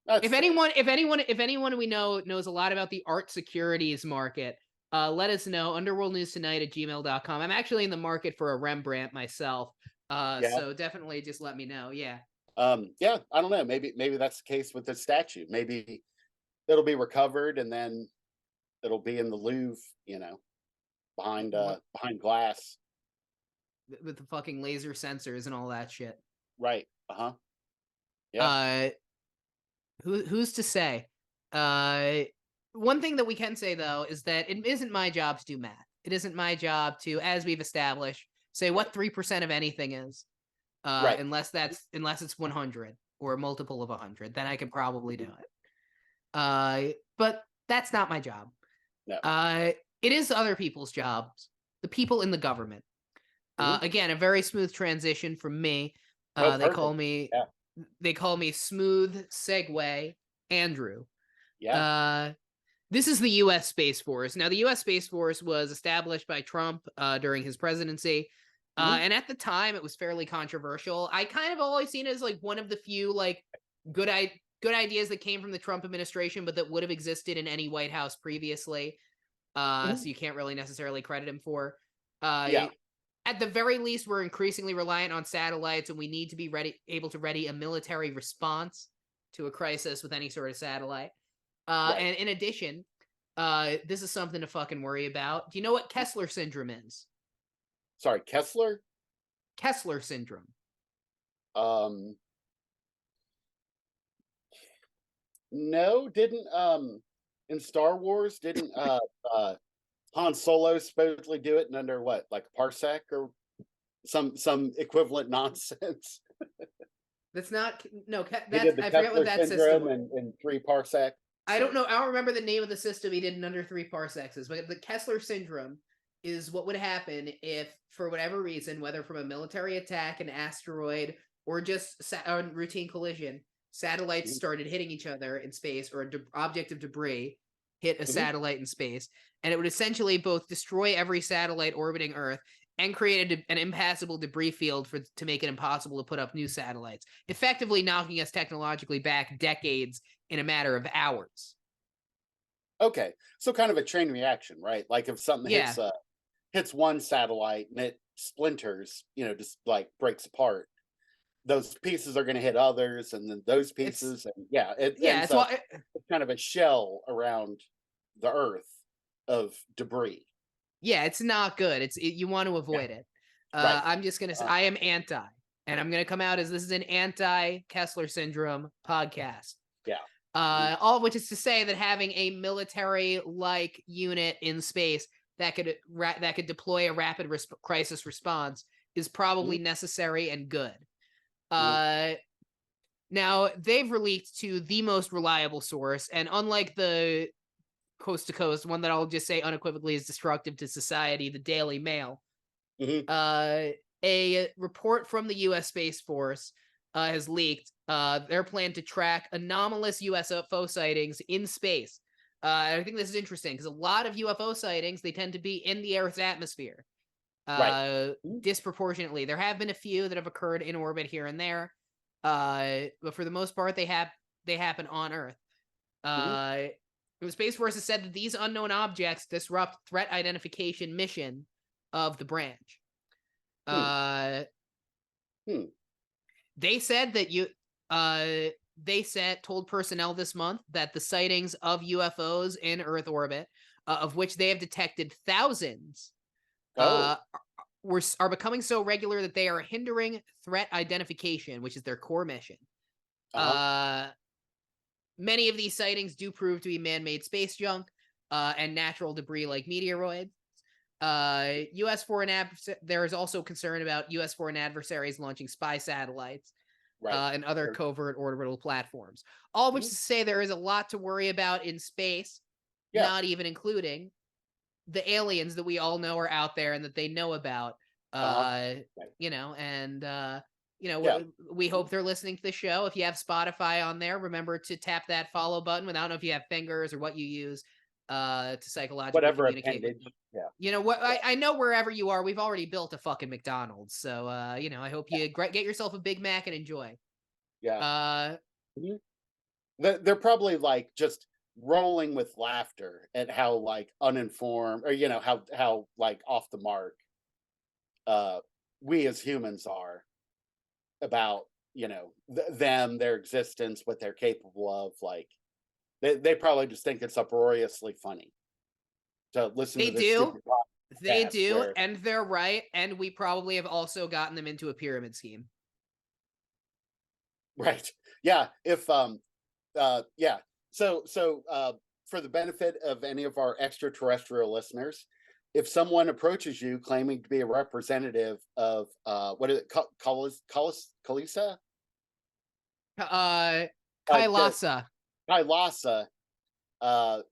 that's If fair. anyone we know knows a lot about the art securities market, let us know. underworldnewstonight@gmail.com. I'm actually in the market for a Rembrandt myself. Yeah. So definitely just let me know. Yeah. Yeah, I don't know. Maybe that's the case with the statue. Maybe it'll be recovered and then it'll be in the Louvre, What behind glass. with the fucking laser sensors and all that shit. Right. Uh-huh. Yeah. Uh who's to say? Uh One thing that we can say though is that it isn't my job to do math. It isn't my job to, as we've established, say what 3% of anything is. Right. Unless it's 100 or a multiple of 100, then I could probably do Mhm. it. But that's not my job. No. It is other people's jobs, the people in the government. Mhm. Again, a very smooth transition from me. Oh, They call perfect. me Yeah. smooth segue Andrew. Yeah. Uh, this is the U.S. Space Force. Now, the U.S. Space Force was established by Trump during his presidency. Mhm. And at the time, it was fairly controversial. I kind of always seen it as like one of the few like good good ideas that came from the Trump administration, but that would have existed in any White House previously. Mhm. So you can't really necessarily credit him for. Uh, Yeah. at the very least, we're increasingly reliant on satellites, and we need to be able to ready a military response to a crisis with any sort of satellite. Right. And in addition, This is something to fucking worry about. Do you know what Kessler syndrome is? Sorry, Kessler. Kessler syndrome. Um, no, didn't in Star Wars didn't Han Solo supposedly do it in under what, like a parsec or some equivalent nonsense? That's not no. He That's did the I forget what Kessler that system syndrome was. in 3 parsecs. I don't know. I don't remember the name of the system he did in under 3 parsecs. But the Kessler syndrome is what would happen if, for whatever reason, whether from a military attack, an asteroid, or just a routine collision, satellites Mhm, started hitting each other in space, or an object of debris hit a mhm. satellite in space, and it would essentially both destroy every satellite orbiting Earth and create an impassable debris field to make it impossible to put up new satellites, effectively knocking us technologically back decades in a matter of hours. Okay, so kind of a chain reaction, right? Like if something Yeah, hits one satellite and it splinters, just like breaks apart, those pieces are going to hit others, and then those it's pieces, and yeah, it yeah, ends it's up why kind of a shell around the Earth of debris. yeah, it's not good. You want to Yeah, avoid it. right. I'm just gonna say Uh, I am anti, and I'm gonna come out as this is an anti Kessler syndrome podcast. yeah. Mhm, All of which is to say that having a military like unit in space that could deploy a rapid crisis response is mhm, probably necessary and good. mhm, Uh, Now they've released to the most reliable source, and unlike the coast to coast one that I'll just say unequivocally is destructive to society, the Daily Mail, mhm. uh, a report from the U.S. Space Force has leaked their plan to track anomalous UFO sightings in space. I think this is interesting because a lot of UFO sightings they tend to be in the Earth's atmosphere, Right. Mhm, disproportionately. There have been a few that have occurred in orbit here and there, but for the most part, they happen on Earth. mhm, Uh, the Space Force has said that these unknown objects disrupt threat identification mission of the branch. hmm, Uh, hmm. they said that they said told personnel this month that the sightings of UFOs in Earth orbit, of which they have detected thousands, Oh, uh, are becoming so regular that they are hindering threat identification, which is their core mission. uh-huh. Uh, Many of these sightings do prove to be man-made space junk and natural debris like meteoroids. U.S. there is also concern about U.S. foreign adversaries launching spy satellites Right. and other Or- covert orbital platforms. All of which mhm, is to say there is a lot to worry about in space, yeah. not even including the aliens that we all know are out there and that they know about. Uh-huh. Uh, Right. and Yeah. we Mhm. hope they're listening to the show. If you have Spotify on there, remember to tap that follow button. I don't know if you have fingers or what you use to psychologically Whatever communicate with appendage. them. Yeah. You know what? Yeah. I know wherever you are, we've already built a fucking McDonald's. So I hope Yeah. you get yourself a Big Mac and enjoy. Yeah. Uh, Mhm. They're probably like just rolling with laughter at how like uninformed, or how like off the mark uh we as humans are about them, their existence, what they're capable of. Like they probably just think it's uproariously funny to listen they to this do, stupid they podcast do, where and they're right. And we probably have also gotten them into a pyramid scheme. right. Yeah, if yeah, so for the benefit of any of our extraterrestrial listeners, if someone approaches you claiming to be a representative of what is it, Kalisa, Uh, uh, Kailasa. Kailasa,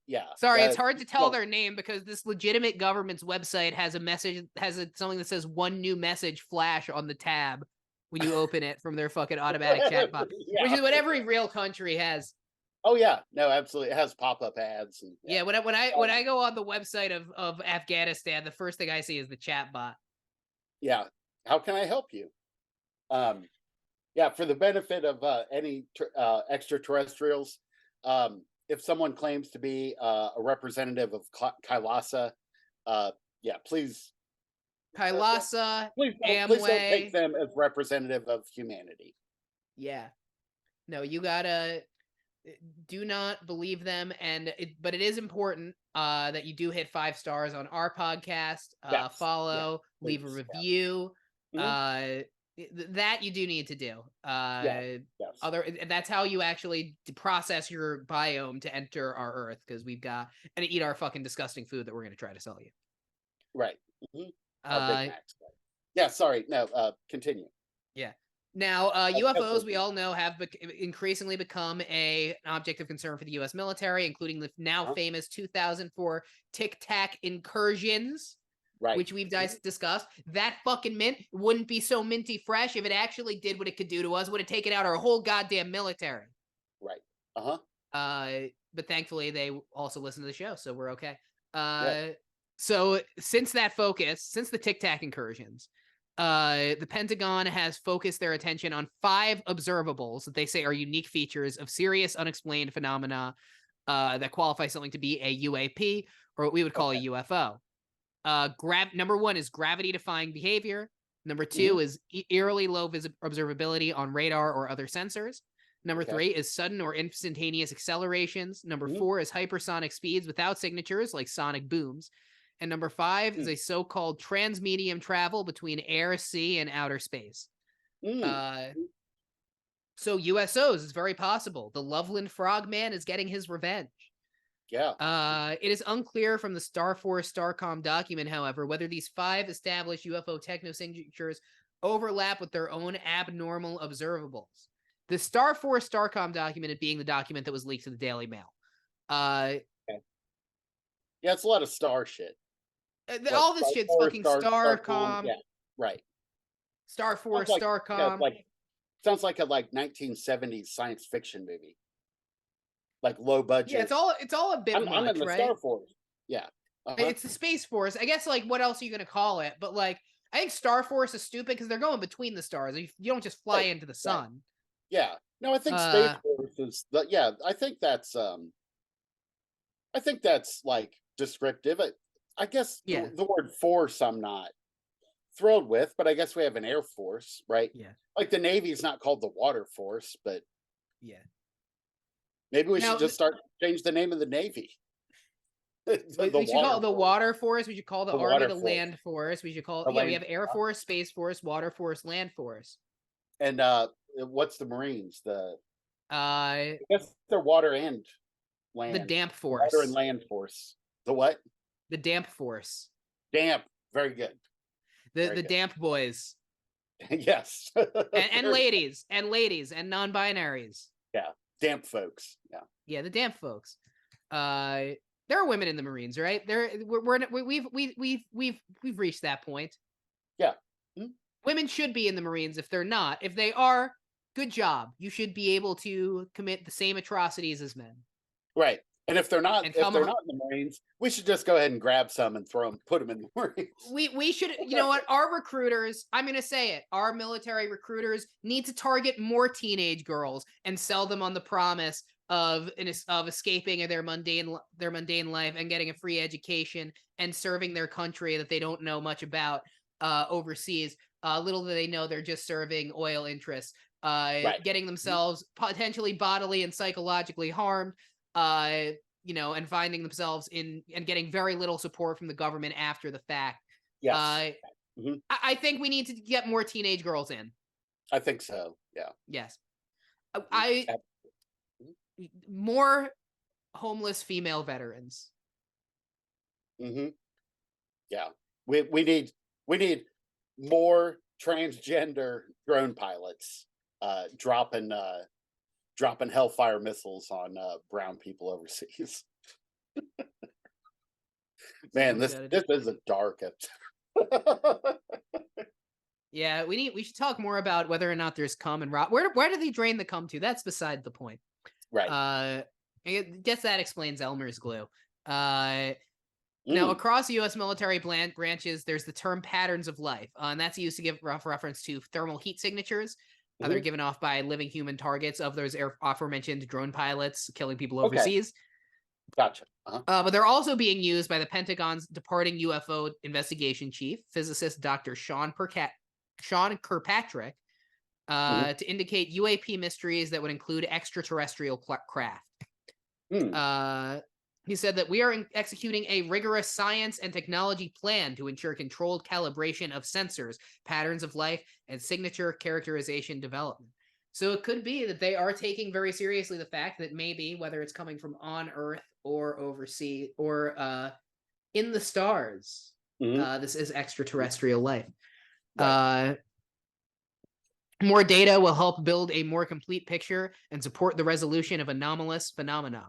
yeah, Sorry, it's that hard to tell don't. their name because this legitimate government's website has something that says one new message flash on the tab when you open it from their fucking automatic chatbot, which Yeah. is what every real country has. Oh yeah, no, absolutely, it has pop-up ads, and yeah. Yeah, when I go on the website of Afghanistan, the first thing I see is the chatbot. Yeah, how can I help you? um Yeah, for the benefit of any extraterrestrials, if someone claims to be a representative of Kailasa, uh, yeah, Kailasa, please don't take Amway. them as representative of humanity. Yeah, no, you gotta. do not believe them, but it is important that you do hit 5 stars on our podcast, Yes. follow, Yeah, leave a please. review. Mhm. That you do need to do. Yes. That's how you actually process your biome to enter our Earth, because we've got and eat our fucking disgusting food that we're going to try to sell you. Right. Mhm. Our Big Uh, Macs. Yeah, sorry. No, continue. Yeah. Now, That's UFOs, we listening. all know, have increasingly become an object of concern for the U.S. military, including the now Uh-huh. famous 2004 Tic Tac incursions, Right. which we've discussed. That fucking mint wouldn't be so minty fresh if it actually did what it could do to us. Would have taken out our whole goddamn military. Right. Uh-huh. But thankfully, they also listen to the show, so we're okay. Good. So since the Tic Tac incursions, the Pentagon has focused their attention on 5 observables that they say are unique features of serious unexplained phenomena that qualify something to be a UAP, or what we would call Okay. a UFO. Number 1 is gravity-defying behavior. Number 2 Mhm. is eerily low observability on radar or other sensors. Number Okay. 3 is sudden or instantaneous accelerations. Number Mhm. 4 is hypersonic speeds without signatures, like sonic booms. And number 5 is a so-called transmedium travel between air, sea, and outer space. Mm. So USOs is very possible. The Loveland Frogman is getting his revenge. Yeah. It is unclear from the Starforce Starcom document, however, whether these 5 established UFO technosignatures overlap with their own abnormal observables. The Starforce Starcom document being the document that was leaked to the Daily Mail. Okay. Yeah, it's a lot of star shit. What? All this shit's Star, fucking Starcom. Starcom, Yeah. Right. Sounds Starforce, like Starcom. sounds like a 1970s science fiction movie. Like low Yeah, budget. it's all a bit I'm in much, the right? Star Force. Yeah. Uh-huh. It's the Space Force. I guess, like, what else are you gonna call it? But like, I think Star Force is stupid because they're going between the stars. You don't just fly Right. into the Right. sun. Yeah. No, I think Space Uh, Force is yeah, I think that's like descriptive. I guess yeah, the word force I'm not thrilled with, but I guess we have an air force, right? yeah, Like the Navy is not called the water force, but yeah. maybe we should Now, just change the name of the Navy. The we should call water it the force, Water Force. We should call the the Army water the force, Land Force. We should call the yeah. We land, have Air Force, Space Force, Water Force, Land Force. and what's the Marines? Uh, I guess they're water and the land, Damp water and Force. land force. The what? The Damp Force. Damp. Very good. The Damp Boys. Yes. And ladies and non-binaries. Yeah. Damp folks. Yeah. Yeah, the Damp folks. There are women in the Marines, right? We've reached that point. Yeah. Hmm? Women should be in the Marines. If they're not, if they are, good job. You should be able to commit the same atrocities as men. Right. And if they're not And in the Marines, we should just go ahead and grab some and put them in the Marines. We should, you know what? Our recruiters, I'm going to say it, our military recruiters need to target more teenage girls and sell them on the promise of escaping their mundane life and getting a free education and serving their country that they don't know much about overseas. Little do they know they're just serving oil interests, Right. getting themselves potentially bodily and psychologically harmed, and finding themselves in and getting very little support from the government after the fact. Yes. Hmm. I think we need to get more teenage girls in. I think so. Yeah. Yes. Mhm. I more homeless female veterans. Mm-hmm. Yeah. We need more transgender drone pilots dropping hellfire missiles on brown people overseas. Man, this is a dark episode. Yeah, we should talk more about whether or not there's cum and rot. Where do they drain the cum to? That's beside the point. Right. I guess that explains Elmer's glue. Now, across U.S. military branches, there's the term patterns of life, and that's used to give rough reference to thermal heat signatures. They're given off by living human targets of those aforementioned drone pilots killing people overseas. Gotcha. But they're also being used by the Pentagon's departing UFO investigation chief, physicist Dr. Sean Kirkpatrick, to indicate UAP mysteries that would include extraterrestrial craft. He said that we are executing a rigorous science and technology plan to ensure controlled calibration of sensors, patterns of life, and signature characterization development. So it could be that they are taking very seriously the fact that maybe, whether it's coming from on Earth or overseas or in the stars, this is extraterrestrial life. Right. More data will help build a more complete picture and support the resolution of anomalous phenomena.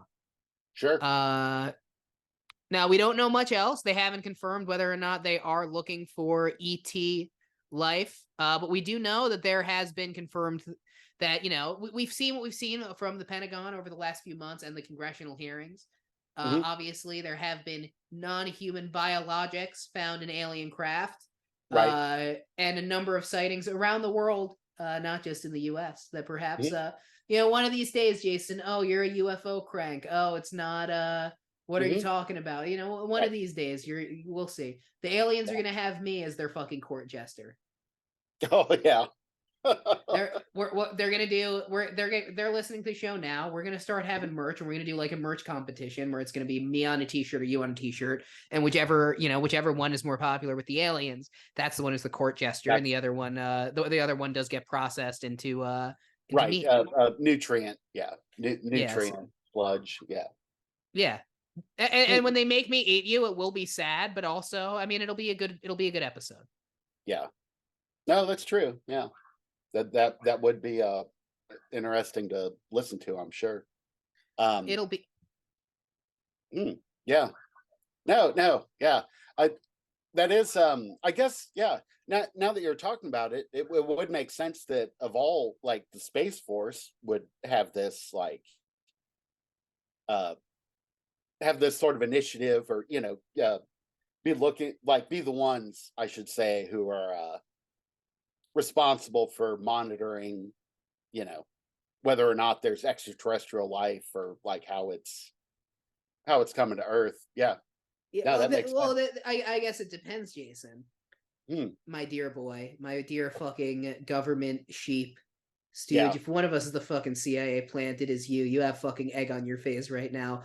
Sure. Now, we don't know much else. They haven't confirmed whether or not they are looking for ET life, but we do know that there has been confirmed that, we've seen what we've seen from the Pentagon over the last few months and the congressional hearings. Obviously, there have been non-human biologics found in alien craft, right, and a number of sightings around the world, not just in the U.S., that perhaps, one of these days, Jason, oh, you're a UFO crank. Oh, it's not, what are you talking about? One of these days, we'll see. The aliens are going to have me as their fucking court jester. Oh, yeah. What they're gonna do, they're listening to the show now. We're gonna start having merch, and we're gonna do like a merch competition where it's gonna be me on a t-shirt or you on a t-shirt, and whichever one is more popular with the aliens, that's the one who's the court jester, and the other one, the other one does get processed into right, nutrient, nutrient sludge, and when they make me eat you, it will be sad, but also, I mean, it'll be a good episode. Yeah, no, that's true. Yeah. That would be interesting to listen to, I'm sure. It'll be yeah. No, yeah. That is I guess, yeah. Now that you're talking about it, it would make sense that of all, like, the Space Force would have this, like, have this sort of initiative, or be the ones, I should say, who are responsible for monitoring, whether or not there's extraterrestrial life, or like how it's coming to Earth. Yeah. No, that makes sense. I guess it depends, Jason. My dear boy, my dear fucking government sheep stooge. If one of us is the fucking CIA plant, it is you. You have fucking egg on your face right now.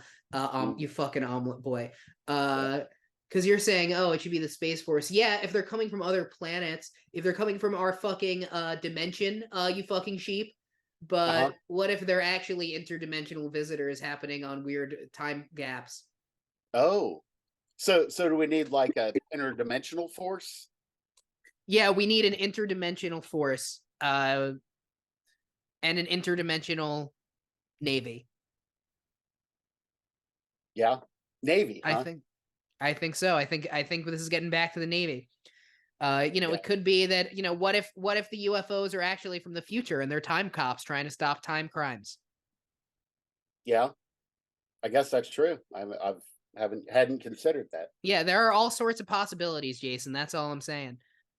You fucking omelet boy. Because you're saying, oh, it should be the Space Force. Yeah, if they're coming from other planets, if they're coming from our fucking dimension, you fucking sheep. But what if they're actually interdimensional visitors happening on weird time gaps? Oh, so do we need like a interdimensional force? Yeah, we need an interdimensional force, and an interdimensional navy. Yeah, Navy. Huh? I think so. I think this is getting back to the Navy. It could be that, what if the UFOs are actually from the future and they're time cops trying to stop time crimes? Yeah, I guess that's true. I hadn't considered that. Yeah, there are all sorts of possibilities, Jason. That's all I'm saying.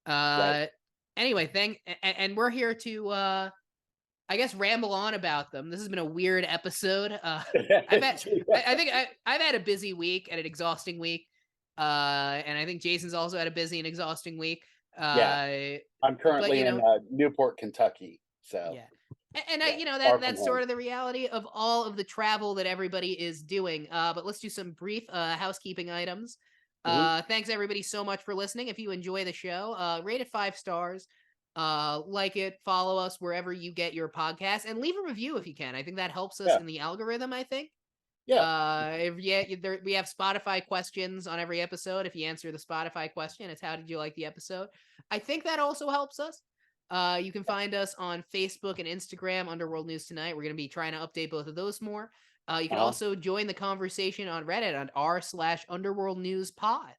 Right. Anyway, and we're here to I guess ramble on about them. This has been a weird episode. I think I've had a busy week and an exhausting week. And I think Jason's also had a busy and exhausting week. I'm currently in Newport, Kentucky. So and that's sort of the reality of all of the travel that everybody is doing. But let's do some brief housekeeping items. Thanks everybody so much for listening. If you enjoy the show, rate it 5 stars. Like it, follow us wherever you get your podcast, and leave a review if you can. I think that helps us in the algorithm, I think. We have Spotify questions on every episode. If you answer the Spotify question, it's how did you like the episode? I think that also helps us. You can find us on Facebook and Instagram, Underworld News Tonight. We're going to be trying to update both of those more. You can also join the conversation on Reddit on r/Underworld News Pod.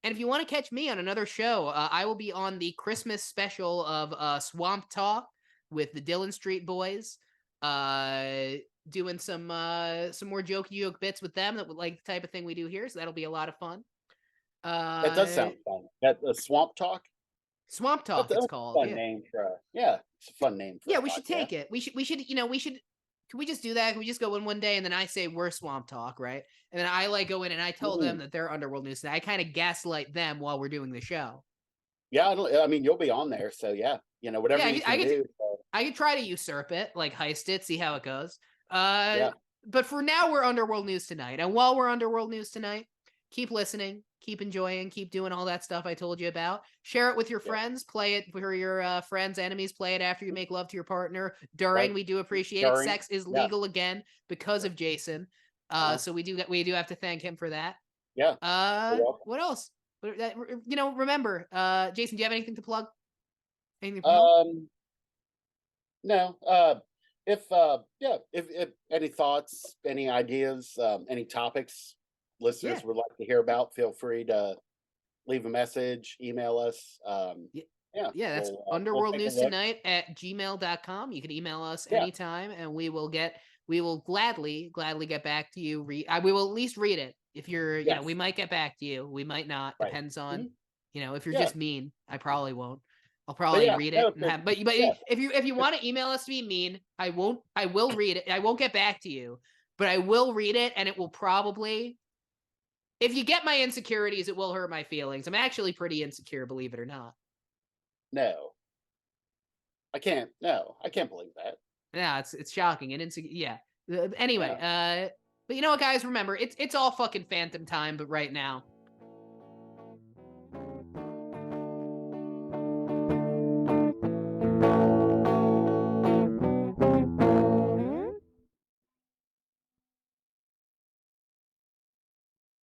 And if you want to catch me on another show, I will be on the Christmas special of Swamp Talk with the Dillon Street Boys, doing some more joke bits with them, that would like the type of thing we do here. So that'll be a lot of fun. That does sound fun. That the Swamp Talk. Swamp Talk, it's called. Fun name for it's a fun name. We should take it. We should. Can we just do that? Can we just go in one day and then I say we're Swamp Talk, right? And then I go in and I tell them that they're Underworld News. And I kind of gaslight them while we're doing the show. Yeah, I mean, you'll be on there, so yeah, Yeah, whatever you can do. So, I could try to usurp it, like heist it, see how it goes. yeah, But for now, we're Underworld News Tonight. And while we're Underworld News Tonight, keep listening, keep enjoying, keep doing all that stuff I told you about. Share it with your yeah, friends, play it for your friends, enemies, play it after you make love to your partner. During, right. we do appreciate it. During, Sex is yeah, legal again because of Jason. uh-huh, So we do have to thank him for that. yeah. You're welcome. What else? Remember, Jason, do you have anything to plug? Anything to promote? Um, no, if any thoughts, any ideas, any topics Yeah. listeners would like to hear about, feel free to leave a message, email us. Yeah, Yeah, that's we'll Underworld take a News look. Tonight at gmail.com. You can email us Yeah, anytime and we will gladly get back to you. We will at least read it. If you're, we yes, might get back to you. We might not. right. Depends on, Mhm, if you're yeah, just mean, I probably won't. I'll but probably yeah, read no, it and have, but yeah, if you want to email us to be mean, I will read it. I won't get back to you, but I will read it and it will probably, if you get my insecurities, it will hurt my feelings. I'm actually pretty insecure, believe it or not. no, I can't. No, I can't believe that. Yeah, it's shocking and yeah. Anyway, Yeah, but you know what, guys? Remember, it's all fucking phantom time. But right now,